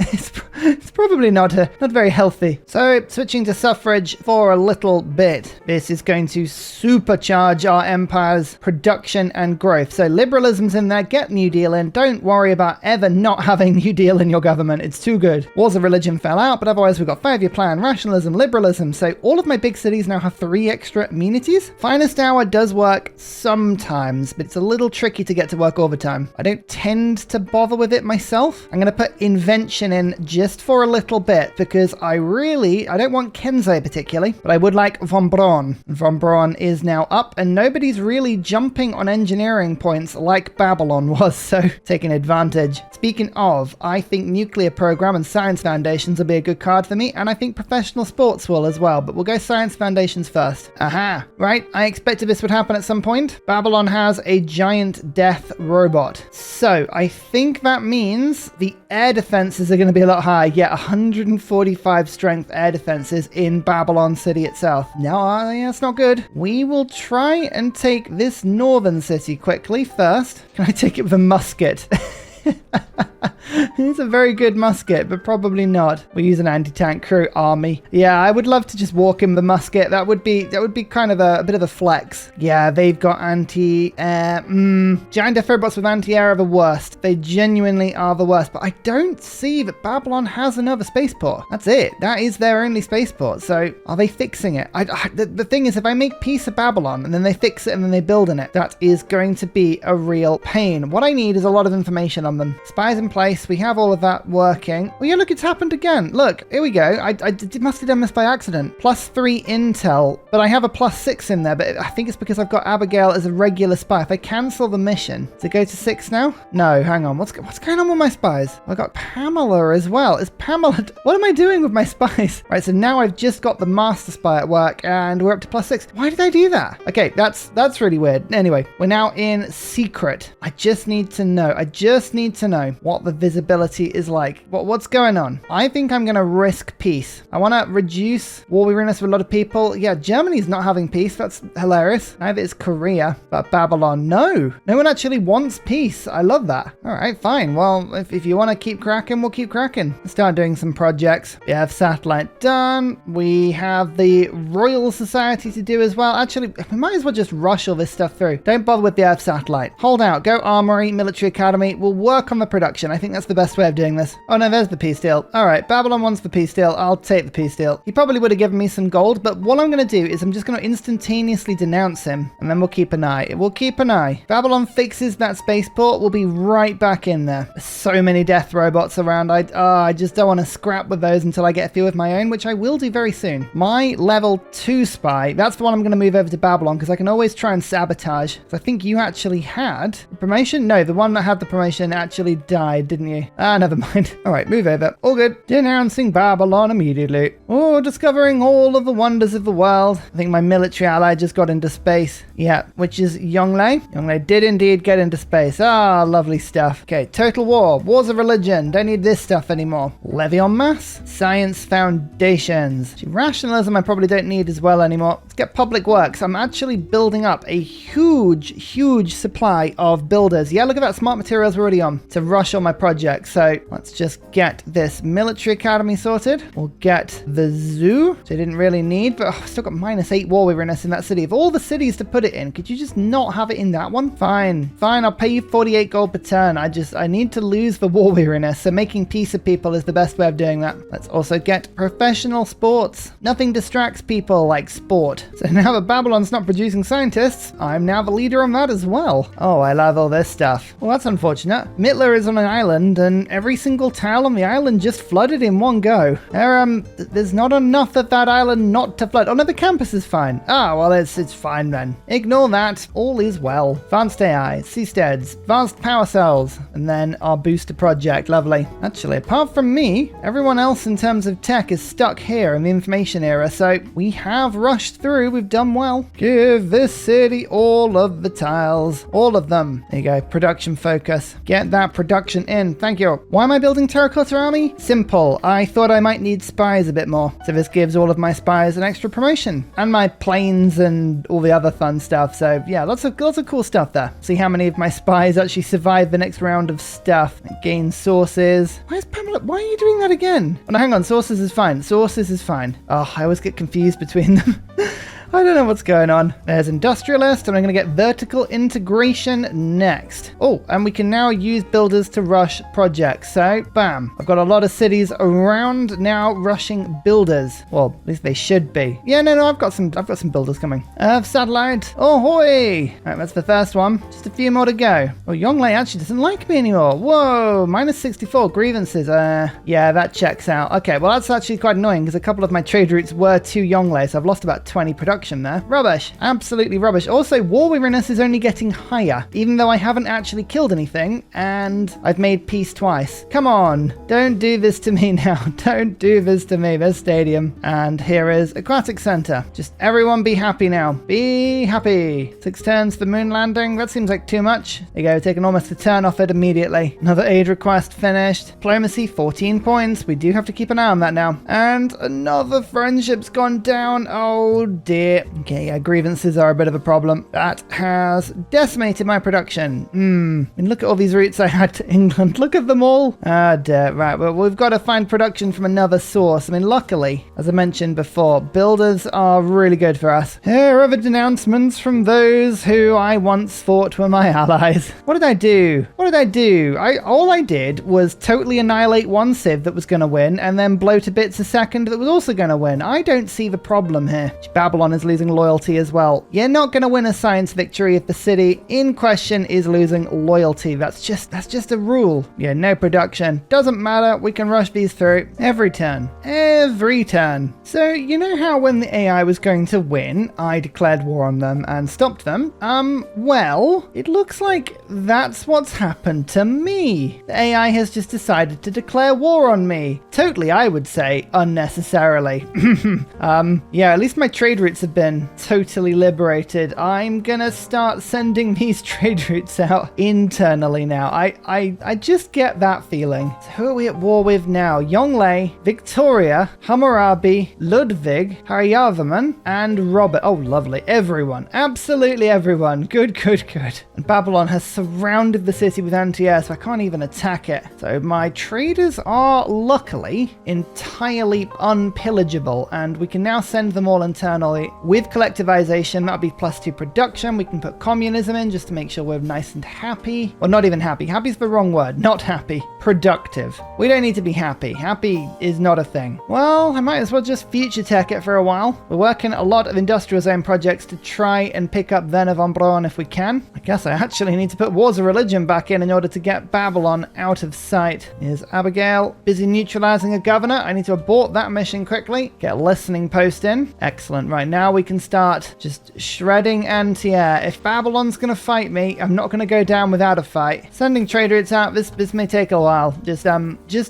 It's probably not very healthy. So, switching to suffrage for a little bit. This is going to supercharge our empire's production and growth. So, liberalism's in there. Get New Deal in. Don't worry about ever not having New Deal in your government. It's too good. Wars of religion fell out, but otherwise we've got 5-year plan, rationalism, liberalism. So, all of my big cities now have 3 extra amenities. Finest hour does work sometimes, but it's a little tricky to get to work all the time. I don't tend to bother with it myself. I'm going to put invention in just just for a little bit, because I don't want Kenzo particularly, but I would like Von Braun. Von Braun is now up, and nobody's really jumping on engineering points like Babylon was, so taking advantage. Speaking of, I think Nuclear Program and Science Foundations will be a good card for me, and I think Professional Sports will as well, but we'll go Science Foundations first. Aha, right, I expected this would happen at some point. Babylon has a giant death robot. So I think that means the air defenses are going to be a lot higher. Yeah, 145 strength air defenses in Babylon City itself. No, yeah, that's not good. We will try and take this northern city quickly first. Can I take it with a musket? It's a very good musket, but probably not. We use an anti-tank crew army. Yeah, I would love to just walk in with a musket. That would be kind of a bit of a flex. Yeah, they've got anti-air. Giant death robots with anti-air are the worst. They genuinely are the worst. But I don't see that Babylon has another spaceport. That's it. That is their only spaceport. So are they fixing it? The thing is, if I make peace of Babylon and then they fix it and then they build in it, that is going to be a real pain. What I need is a lot of information on them. Spies in place. We have all of that working. Well, yeah, look, it's happened again. Look, here we go. I must have done this by accident. +3 intel, but I have a +6 in there, but I think it's because I've got Abigail as a regular spy. If I cancel the mission, does it go to 6 now? No, hang on. What's going on with my spies? I got Pamela as well. Is Pamela... What am I doing with my spies? Right, so now I've just got the master spy at work, and we're up to +6. Why did I do that? Okay, that's really weird. Anyway, we're now in secret. I just need to know what the visibility is like. What's going on? I think I'm going to risk peace. I want to reduce war weariness for a lot of people. Yeah, Germany's not having peace. That's hilarious. Neither is Korea, but Babylon, no one actually wants peace. I love that. All right, fine. Well, if you want to keep cracking, we'll keep cracking. Let's start doing some projects. We have satellite done. We have the Royal Society to do as well. Actually, we might as well just rush all this stuff through. Don't bother with the Earth satellite. Hold out. Go Armory, Military Academy. We'll work on the production. I think that's the best way of doing this. Oh no, there's the peace deal. All right, Babylon wants the peace deal. I'll take the peace deal. He probably would have given me some gold, but what I'm going to do is I'm just going to instantaneously denounce him, and then we'll keep an eye. Babylon fixes that spaceport. We'll be right back in there. There's so many death robots around. I just don't want to scrap with those until I get a few of my own, which I will do very soon. My level 2 spy, that's the one I'm going to move over to Babylon, because I can always try and sabotage. So I think you actually had a promotion? No, the one that had the promotion actually died, didn't you? Never mind. All right, move over. All good. Denouncing Babylon immediately. Oh, discovering all of the wonders of the world. I think my military ally just got into space. Yeah, which is Yongle. Yongle did indeed get into space. Lovely stuff. Okay, total war. Wars of religion. Don't need this stuff anymore. Levy en masse. Science foundations. Rationalism I probably don't need as well anymore. Let's get public works. I'm actually building up a huge supply of builders. Yeah, look at that. Smart materials we're already on to rush all my projects. So let's just get this military academy sorted. We'll get the zoo, which I didn't really need, but I've still got -8 war weariness in that city. Of all the cities to put it in, could you just not have it in that one? Fine, I'll pay you 48 gold per turn. I need to lose the war weariness, so making peace of people is the best way of doing that. Let's also get professional sports. Nothing distracts people like sport. So now that Babylon's not producing scientists, I'm now the leader on that as well. Oh, I love all this stuff. Well, that's unfortunate. Mittler is on an island, and every single tile on the island just flooded in one go. There's not enough of that island not to flood. Oh no, the campus is fine. Well, it's fine then. Ignore that. All is well. Advanced AI, seasteads, advanced power cells, and then our booster project. Lovely. Actually, apart from me, everyone else in terms of tech is stuck here in the information era, so we have rushed through. We've done well. Give this city all of the tiles. All of them. There you go. Production focus. Get that production in. Thank you. Why am I building Terracotta Army? Simple. I thought I might need spies a bit more. So this gives all of my spies an extra promotion. And my planes and all the other fun stuff. So yeah, lots of cool stuff there. See how many of my spies actually survive the next round of stuff. Gain sources. Why is Pamela? Why are you doing that again? Oh no, hang on. Sources is fine. I always get confused between them. I don't know what's going on. There's industrialist, and I'm going to get vertical integration next. Oh, and we can now use builders to rush projects. So, bam. I've got a lot of cities around now rushing builders. Well, at least they should be. Yeah, no, I've got some builders coming. Satellite. Ahoy! All right, that's the first one. Just a few more to go. Oh, Yonglei actually doesn't like me anymore. Whoa, minus 64 grievances. Yeah, that checks out. Okay, well, that's actually quite annoying because a couple of my trade routes were to Yonglei, so I've lost about 20 production there. Rubbish. Absolutely rubbish. Also, war weariness is only getting higher, even though I haven't actually killed anything, and I've made peace twice. Come on. Don't do this to me now. Don't do this to me. There's stadium. And here is Aquatic Center. Just everyone be happy now. Be happy. 6 turns for moon landing. That seems like too much. There you go. Taking almost a turn off it immediately. Another aid request finished. Diplomacy, 14 points. We do have to keep an eye on that now. And another friendship's gone down. Oh dear. Okay, yeah, grievances are a bit of a problem. That has decimated my production. I mean, look at all these routes I had to England. Look at them all. Ah, dear. Right, well, we've got to find production from another source. I mean, luckily, as I mentioned before, builders are really good for us. Here are the denouncements from those who I once thought were my allies. What did I do? What did I do? All I did was totally annihilate one civ that was going to win and then blow to bits a second that was also going to win. I don't see the problem here. Babylon is losing loyalty as well. You're not going to win a science victory if the city in question is losing loyalty. That's just a rule. Yeah, no production. Doesn't matter. We can rush these through every turn. Every turn. So, you know how when the AI was going to win, I declared war on them and stopped them? Well, it looks like that's what's happened to me. The AI has just decided to declare war on me. Totally, I would say, unnecessarily. Yeah, at least my trade routes have been totally liberated. I'm gonna start sending these trade routes out internally now. I just get that feeling. So who are we at war with now? Yonglei, Victoria, Hammurabi, Ludwig, Haryavarman, and Robert. Oh, lovely. Everyone. Absolutely everyone. Good. And Babylon has surrounded the city with anti-air, so I can't even attack it. So my traders are luckily entirely unpillageable, and we can now send them all internally. With collectivization, that'll be +2 production. We can put communism in just to make sure we're nice and happy. Well, not even happy. Happy's the wrong word. Not happy. Productive. We don't need to be happy. Happy is not a thing. Well, I might as well just future tech it for a while. We're working a lot of industrial zone projects to try and pick up Werner von Braun if we can. I guess I actually need to put Wars of Religion back in order to get Babylon out of sight. Here's Abigail, busy neutralizing a governor. I need to abort that mission quickly. Get a listening post in. Excellent. Right, now we can start just shredding anti-air. If Babylon's going to fight me, I'm not going to go down without a fight. Sending trade routes out, this may take a while. Just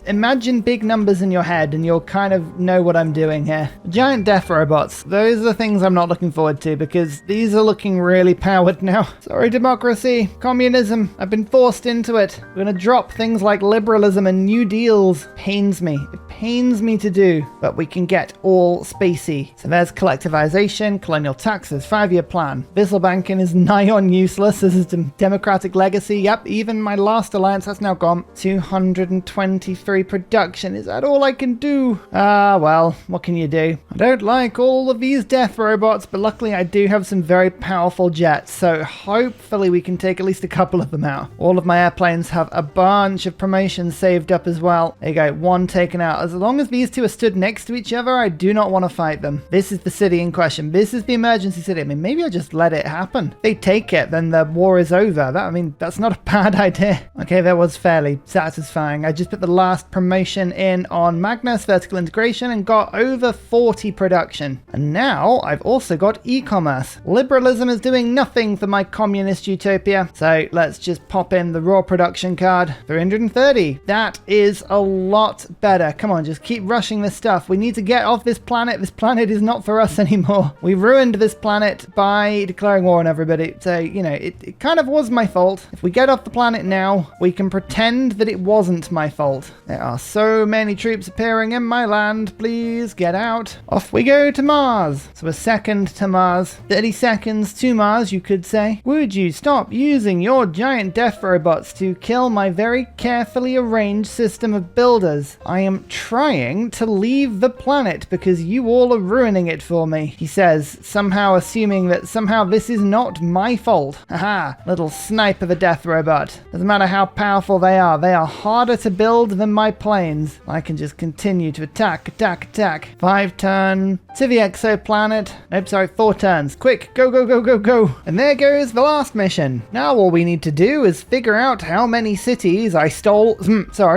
imagine big numbers in your head and you'll kind of know what I'm doing here. Giant death robots. Those are the things I'm not looking forward to because these are looking really powered now. Sorry, democracy. Communism. I've been forced into it. We're going to drop things like liberalism and New Deals. Pains me. It pains me to do, but we can get all spacey. So there's collectivization, colonial taxes, 5-year plan. Visselbanken is nigh on useless. This is democratic legacy. Yep, even my last alliance has now gone. 223 production. Is that all I can do? Well, what can you do? I don't like all of these death robots, but luckily I do have some very powerful jets, so hopefully we can take at least a couple of them out. All of my airplanes have a bunch of promotions saved up as well. There you go, one taken out. As long as these two are stood next to each other, I do not want to fight them. This is the city in question. This is the emergency city. I mean, maybe I just let it happen. If they take it, then the war is over. That's not a bad idea. Okay, that was fairly satisfying. I just put the last promotion in on Magnus, vertical integration, and got over 40 production. And now I've also got e-commerce. Liberalism is doing nothing for my communist utopia. So let's just pop in the raw production card. 330. That is a lot better. Come on, just keep rushing this stuff. We need to get off this planet. This planet is not for us anymore. We ruined this planet by declaring war on everybody. So, you know, it kind of was my fault. If we get off the planet now, we can pretend that it wasn't my fault. There are so many troops appearing in my land. Please get out. Off we go to Mars. So a second to Mars. 30 seconds to Mars, you could say. Would you stop using your giant death robots to kill my very carefully arranged system of builders? I am trying to leave the planet because you all are ruining it for me. he says, somehow assuming that somehow this is not my fault. Haha, little snipe of a death robot. Doesn't matter how powerful they are harder to build than my planes. I can just continue to attack. 5 turn to the exoplanet. Nope, sorry, 4 turns. Quick, go. And there goes the last mission. Now all we need to do is figure out how many cities I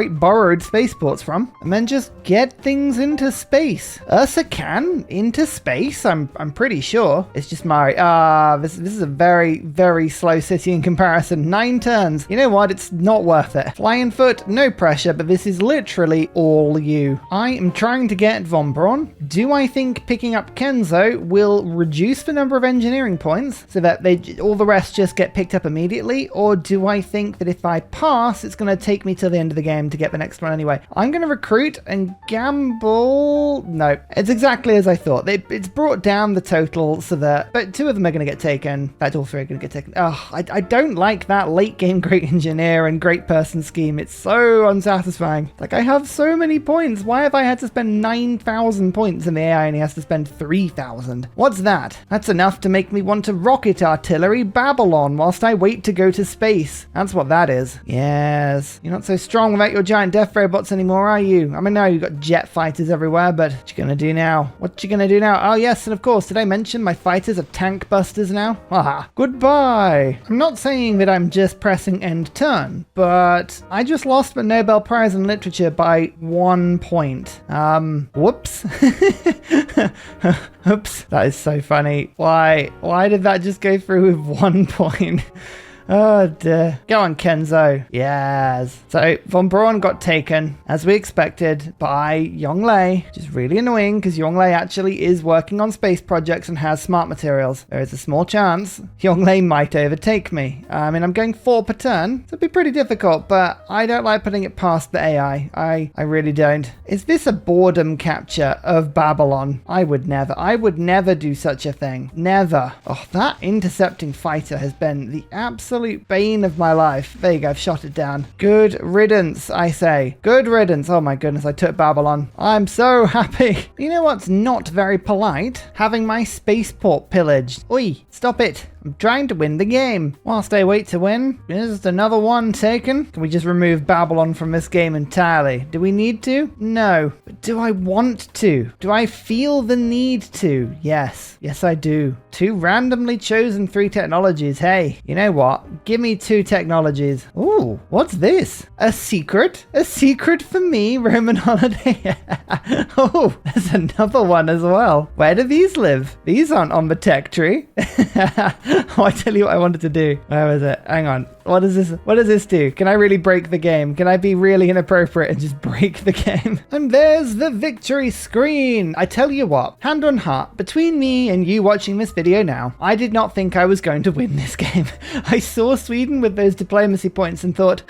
borrowed spaceports from, and then just get things into space. Ursa can into space, I'm pretty sure. It's just Mari. This is a very, very slow city in comparison. 9 turns. You know what? It's not worth it. Flying foot, no pressure, but this is literally all you. I am trying to get Von Braun. Do I think picking up Kenzo will reduce the number of engineering points so that all the rest just get picked up immediately? Or do I think that if I pass, it's going to take me till the end of the game to get the next one anyway? I'm going to recruit and gamble. No, it's exactly as I thought. It's brought down the total so that, but 2 of them are going to get taken. In fact, all 3 are going to get taken. Oh, I don't like that late game great engineer and great person scheme. It's so unsatisfying. Like, I have so many points. Why have I had to spend 9,000 points in the AI and he has to spend 3,000? What's that? That's enough to make me want to rocket artillery Babylon whilst I wait to go to space. That's what that is. Yes. You're not so strong without your giant death robots anymore, are you? I mean, now you've got jet fighters everywhere, but what you gonna do now? Oh, yes, and of course, did I mention my fighters are tank busters now? Haha. Goodbye. I'm not saying that I'm just pressing end turn, but I just lost the Nobel Prize in Literature by 1 point. Whoops. Oops. That is so funny. Why did that just go through with 1 point? Oh dear. Go on, Kenzo. Yes. So, Von Braun got taken, as we expected, by Yonglei, which is really annoying because Yonglei actually is working on space projects and has smart materials. There is a small chance Yonglei might overtake me. I mean, I'm going 4 per turn, so it'd be pretty difficult, but I don't like putting it past the AI. I really don't. Is this a boredom capture of Babylon? I would never do such a thing. Never. Oh, that intercepting fighter has been the absolute bane of my life. There you go, I've shot it down. Good riddance, I say. Good riddance. Oh my goodness, I took Babylon. I'm so happy. You know what's not very polite? Having my spaceport pillaged. Oi, stop it. I'm trying to win the game. Whilst I wait to win, is another one taken? Can we just remove Babylon from this game entirely? Do we need to? No. But do I want to? Do I feel the need to? Yes. Yes, I do. 2 randomly chosen 3 technologies. Hey, you know what? Give me 2 technologies. Ooh, what's this? A secret? A secret for me, Roman holiday? Oh, there's another one as well. Where do these live? These aren't on the tech tree. Oh, I tell you what I wanted to do. Where was it? Hang on. What does this do? Can I really break the game? Can I be really inappropriate and just break the game? And there's the victory screen. I tell you what, hand on heart, between me and you watching this video now, I did not think I was going to win this game. I saw Sweden with those diplomacy points and thought,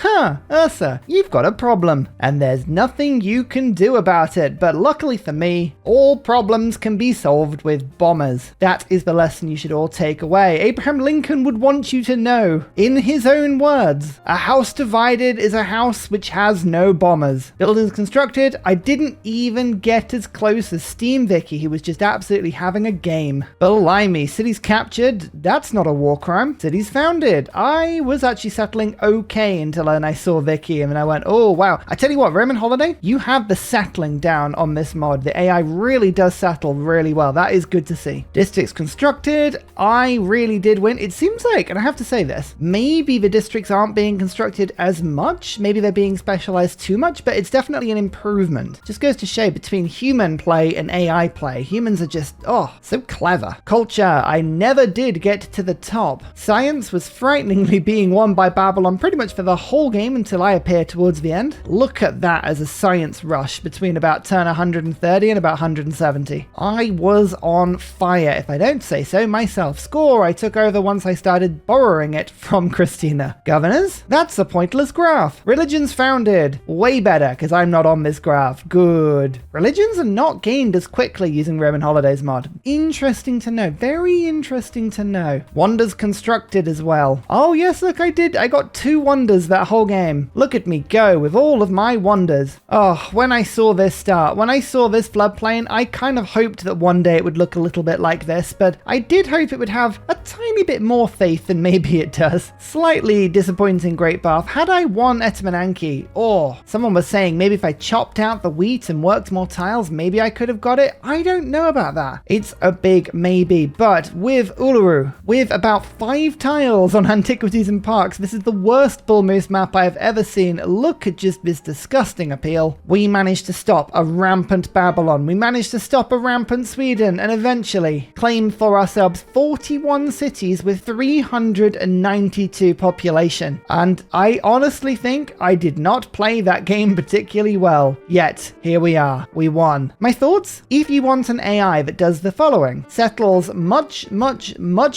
Ursa, you've got a problem. And there's nothing you can do about it. But luckily for me, all problems can be solved with bombers. That is the lesson you should all take away. Abraham Lincoln would want you to know, in his own words, a house divided is a house which has no bombers. Buildings constructed, I didn't even get as close as Steam Vicky. He was just absolutely having a game. Blimey, cities captured, that's not a war crime. Cities founded. I was actually settling okay until then I saw Vicky and then I went, oh wow. I tell you what, Roman Holiday, you have the settling down on this mod. The AI really does settle really well. That is good to see. Districts constructed, I really did win. It seems like, and I have to say this, maybe the districts aren't being constructed as much. Maybe they're being specialized too much, but it's definitely an improvement. Just goes to show between human play and AI play. Humans are just, so clever. Culture, I never did get to the top. Science was frighteningly being won by Babylon pretty much for the whole game until I appear towards the end. Look at that as a science rush between about turn 130 and about 170. I was on fire, if I don't say so myself. Score, I took over once I started borrowing it from Christine gain. Governors? That's a pointless graph. Religions founded. Way better, because I'm not on this graph. Good. Religions are not gained as quickly using Roman holidays mod. Interesting to know. Very interesting to know. Wonders constructed as well. Oh yes, look, I got 2 wonders that whole game. Look at me go with all of my wonders. Oh, when I saw this start, when I saw this floodplain, I kind of hoped that one day it would look a little bit like this, but I did hope it would have a tiny bit more faith than maybe it does. Slightly disappointing Great Bath. Had I won Etamananki, or someone was saying maybe if I chopped out the wheat and worked more tiles, maybe I could have got it. I don't know about that. It's a big maybe, but with Uluru, with about 5 tiles on Antiquities and Parks, this is the worst bull moose map I have ever seen. Look at just this disgusting appeal. We managed to stop a rampant Babylon. We managed to stop a rampant Sweden and eventually claim for ourselves 41 cities with 392 population. And I honestly think I did not play that game particularly well. Yet, here we are. We won. My thoughts? If you want an AI that does the following: settles much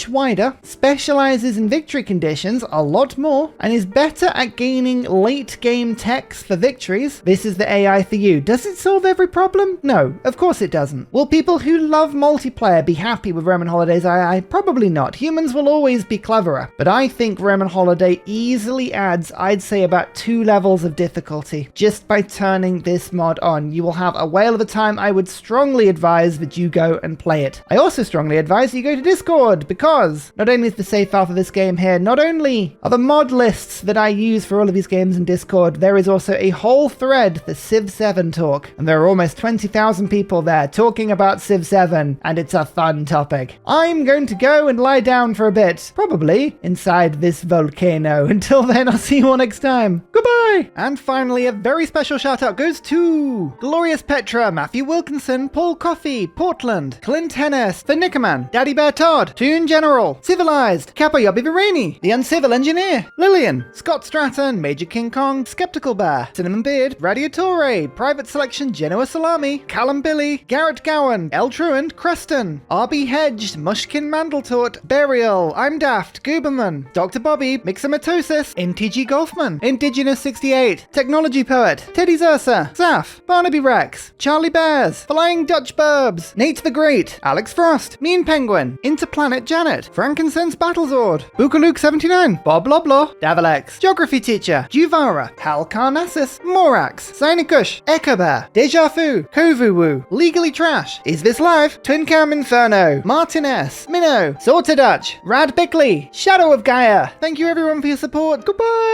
wider, specializes in victory conditions a lot more, and is better at gaining late game techs for victories, this is the AI for you. Does it solve every problem? No, of course it doesn't. Will people who love multiplayer be happy with Roman Holidays AI? Probably not. Humans will always be cleverer. But I think Roman Holiday easily adds, I'd say, about 2 levels of difficulty just by turning this mod on. You will have a whale of a time. I would strongly advise that you go and play it. I also strongly advise you go to Discord, because not only is the save file for this game here, not only are the mod lists that I use for all of these games in Discord, there is also a whole thread, the Civ 7 talk, and there are almost 20,000 people there talking about Civ 7, and it's a fun topic. I'm going to go and lie down for a bit, probably inside this volcano. Until then, I'll see you all next time. Goodbye! And finally, a very special shout out goes to Glorious Petra, Matthew Wilkinson, Paul Coffey, Portland, Clint Hennis, The Nickerman, Daddy Bear Todd, Toon General, Civilized, Kappa Yobby Virani, The Uncivil Engineer, Lillian, Scott Stratton, Major King Kong, Skeptical Bear, Cinnamon Beard, Radiatore, Private Selection, Genoa Salami, Callum Billy, Garrett Gowan, El Truant, Creston, RB Hedged, Mushkin Mandletort, Burial, I'm Daft, Gooberman, Dr. Bobby, Mixomatosis, NTG Golfman, Indigenous 68, Technology Poet, Teddy's Ursa, Zaf, Barnaby Rex, Charlie Bears, Flying Dutch Burbs, Nate the Great, Alex Frost, Mean Penguin, Interplanet Janet, Frankincense Battlezord, Bookaluk 79, Bob Loblaw, Davalex, Geography Teacher, Juvara, Hal Carnassus, Morax, Sinikush, Echo Bear, Deja Fu, Kovuwu, Legally Trash, Is This Live, Twin Cam Inferno, Martin S, Minnow, Sorted Dutch, Rad Bickley, Shadow of Gaia. Thank you everyone for your support. Goodbye!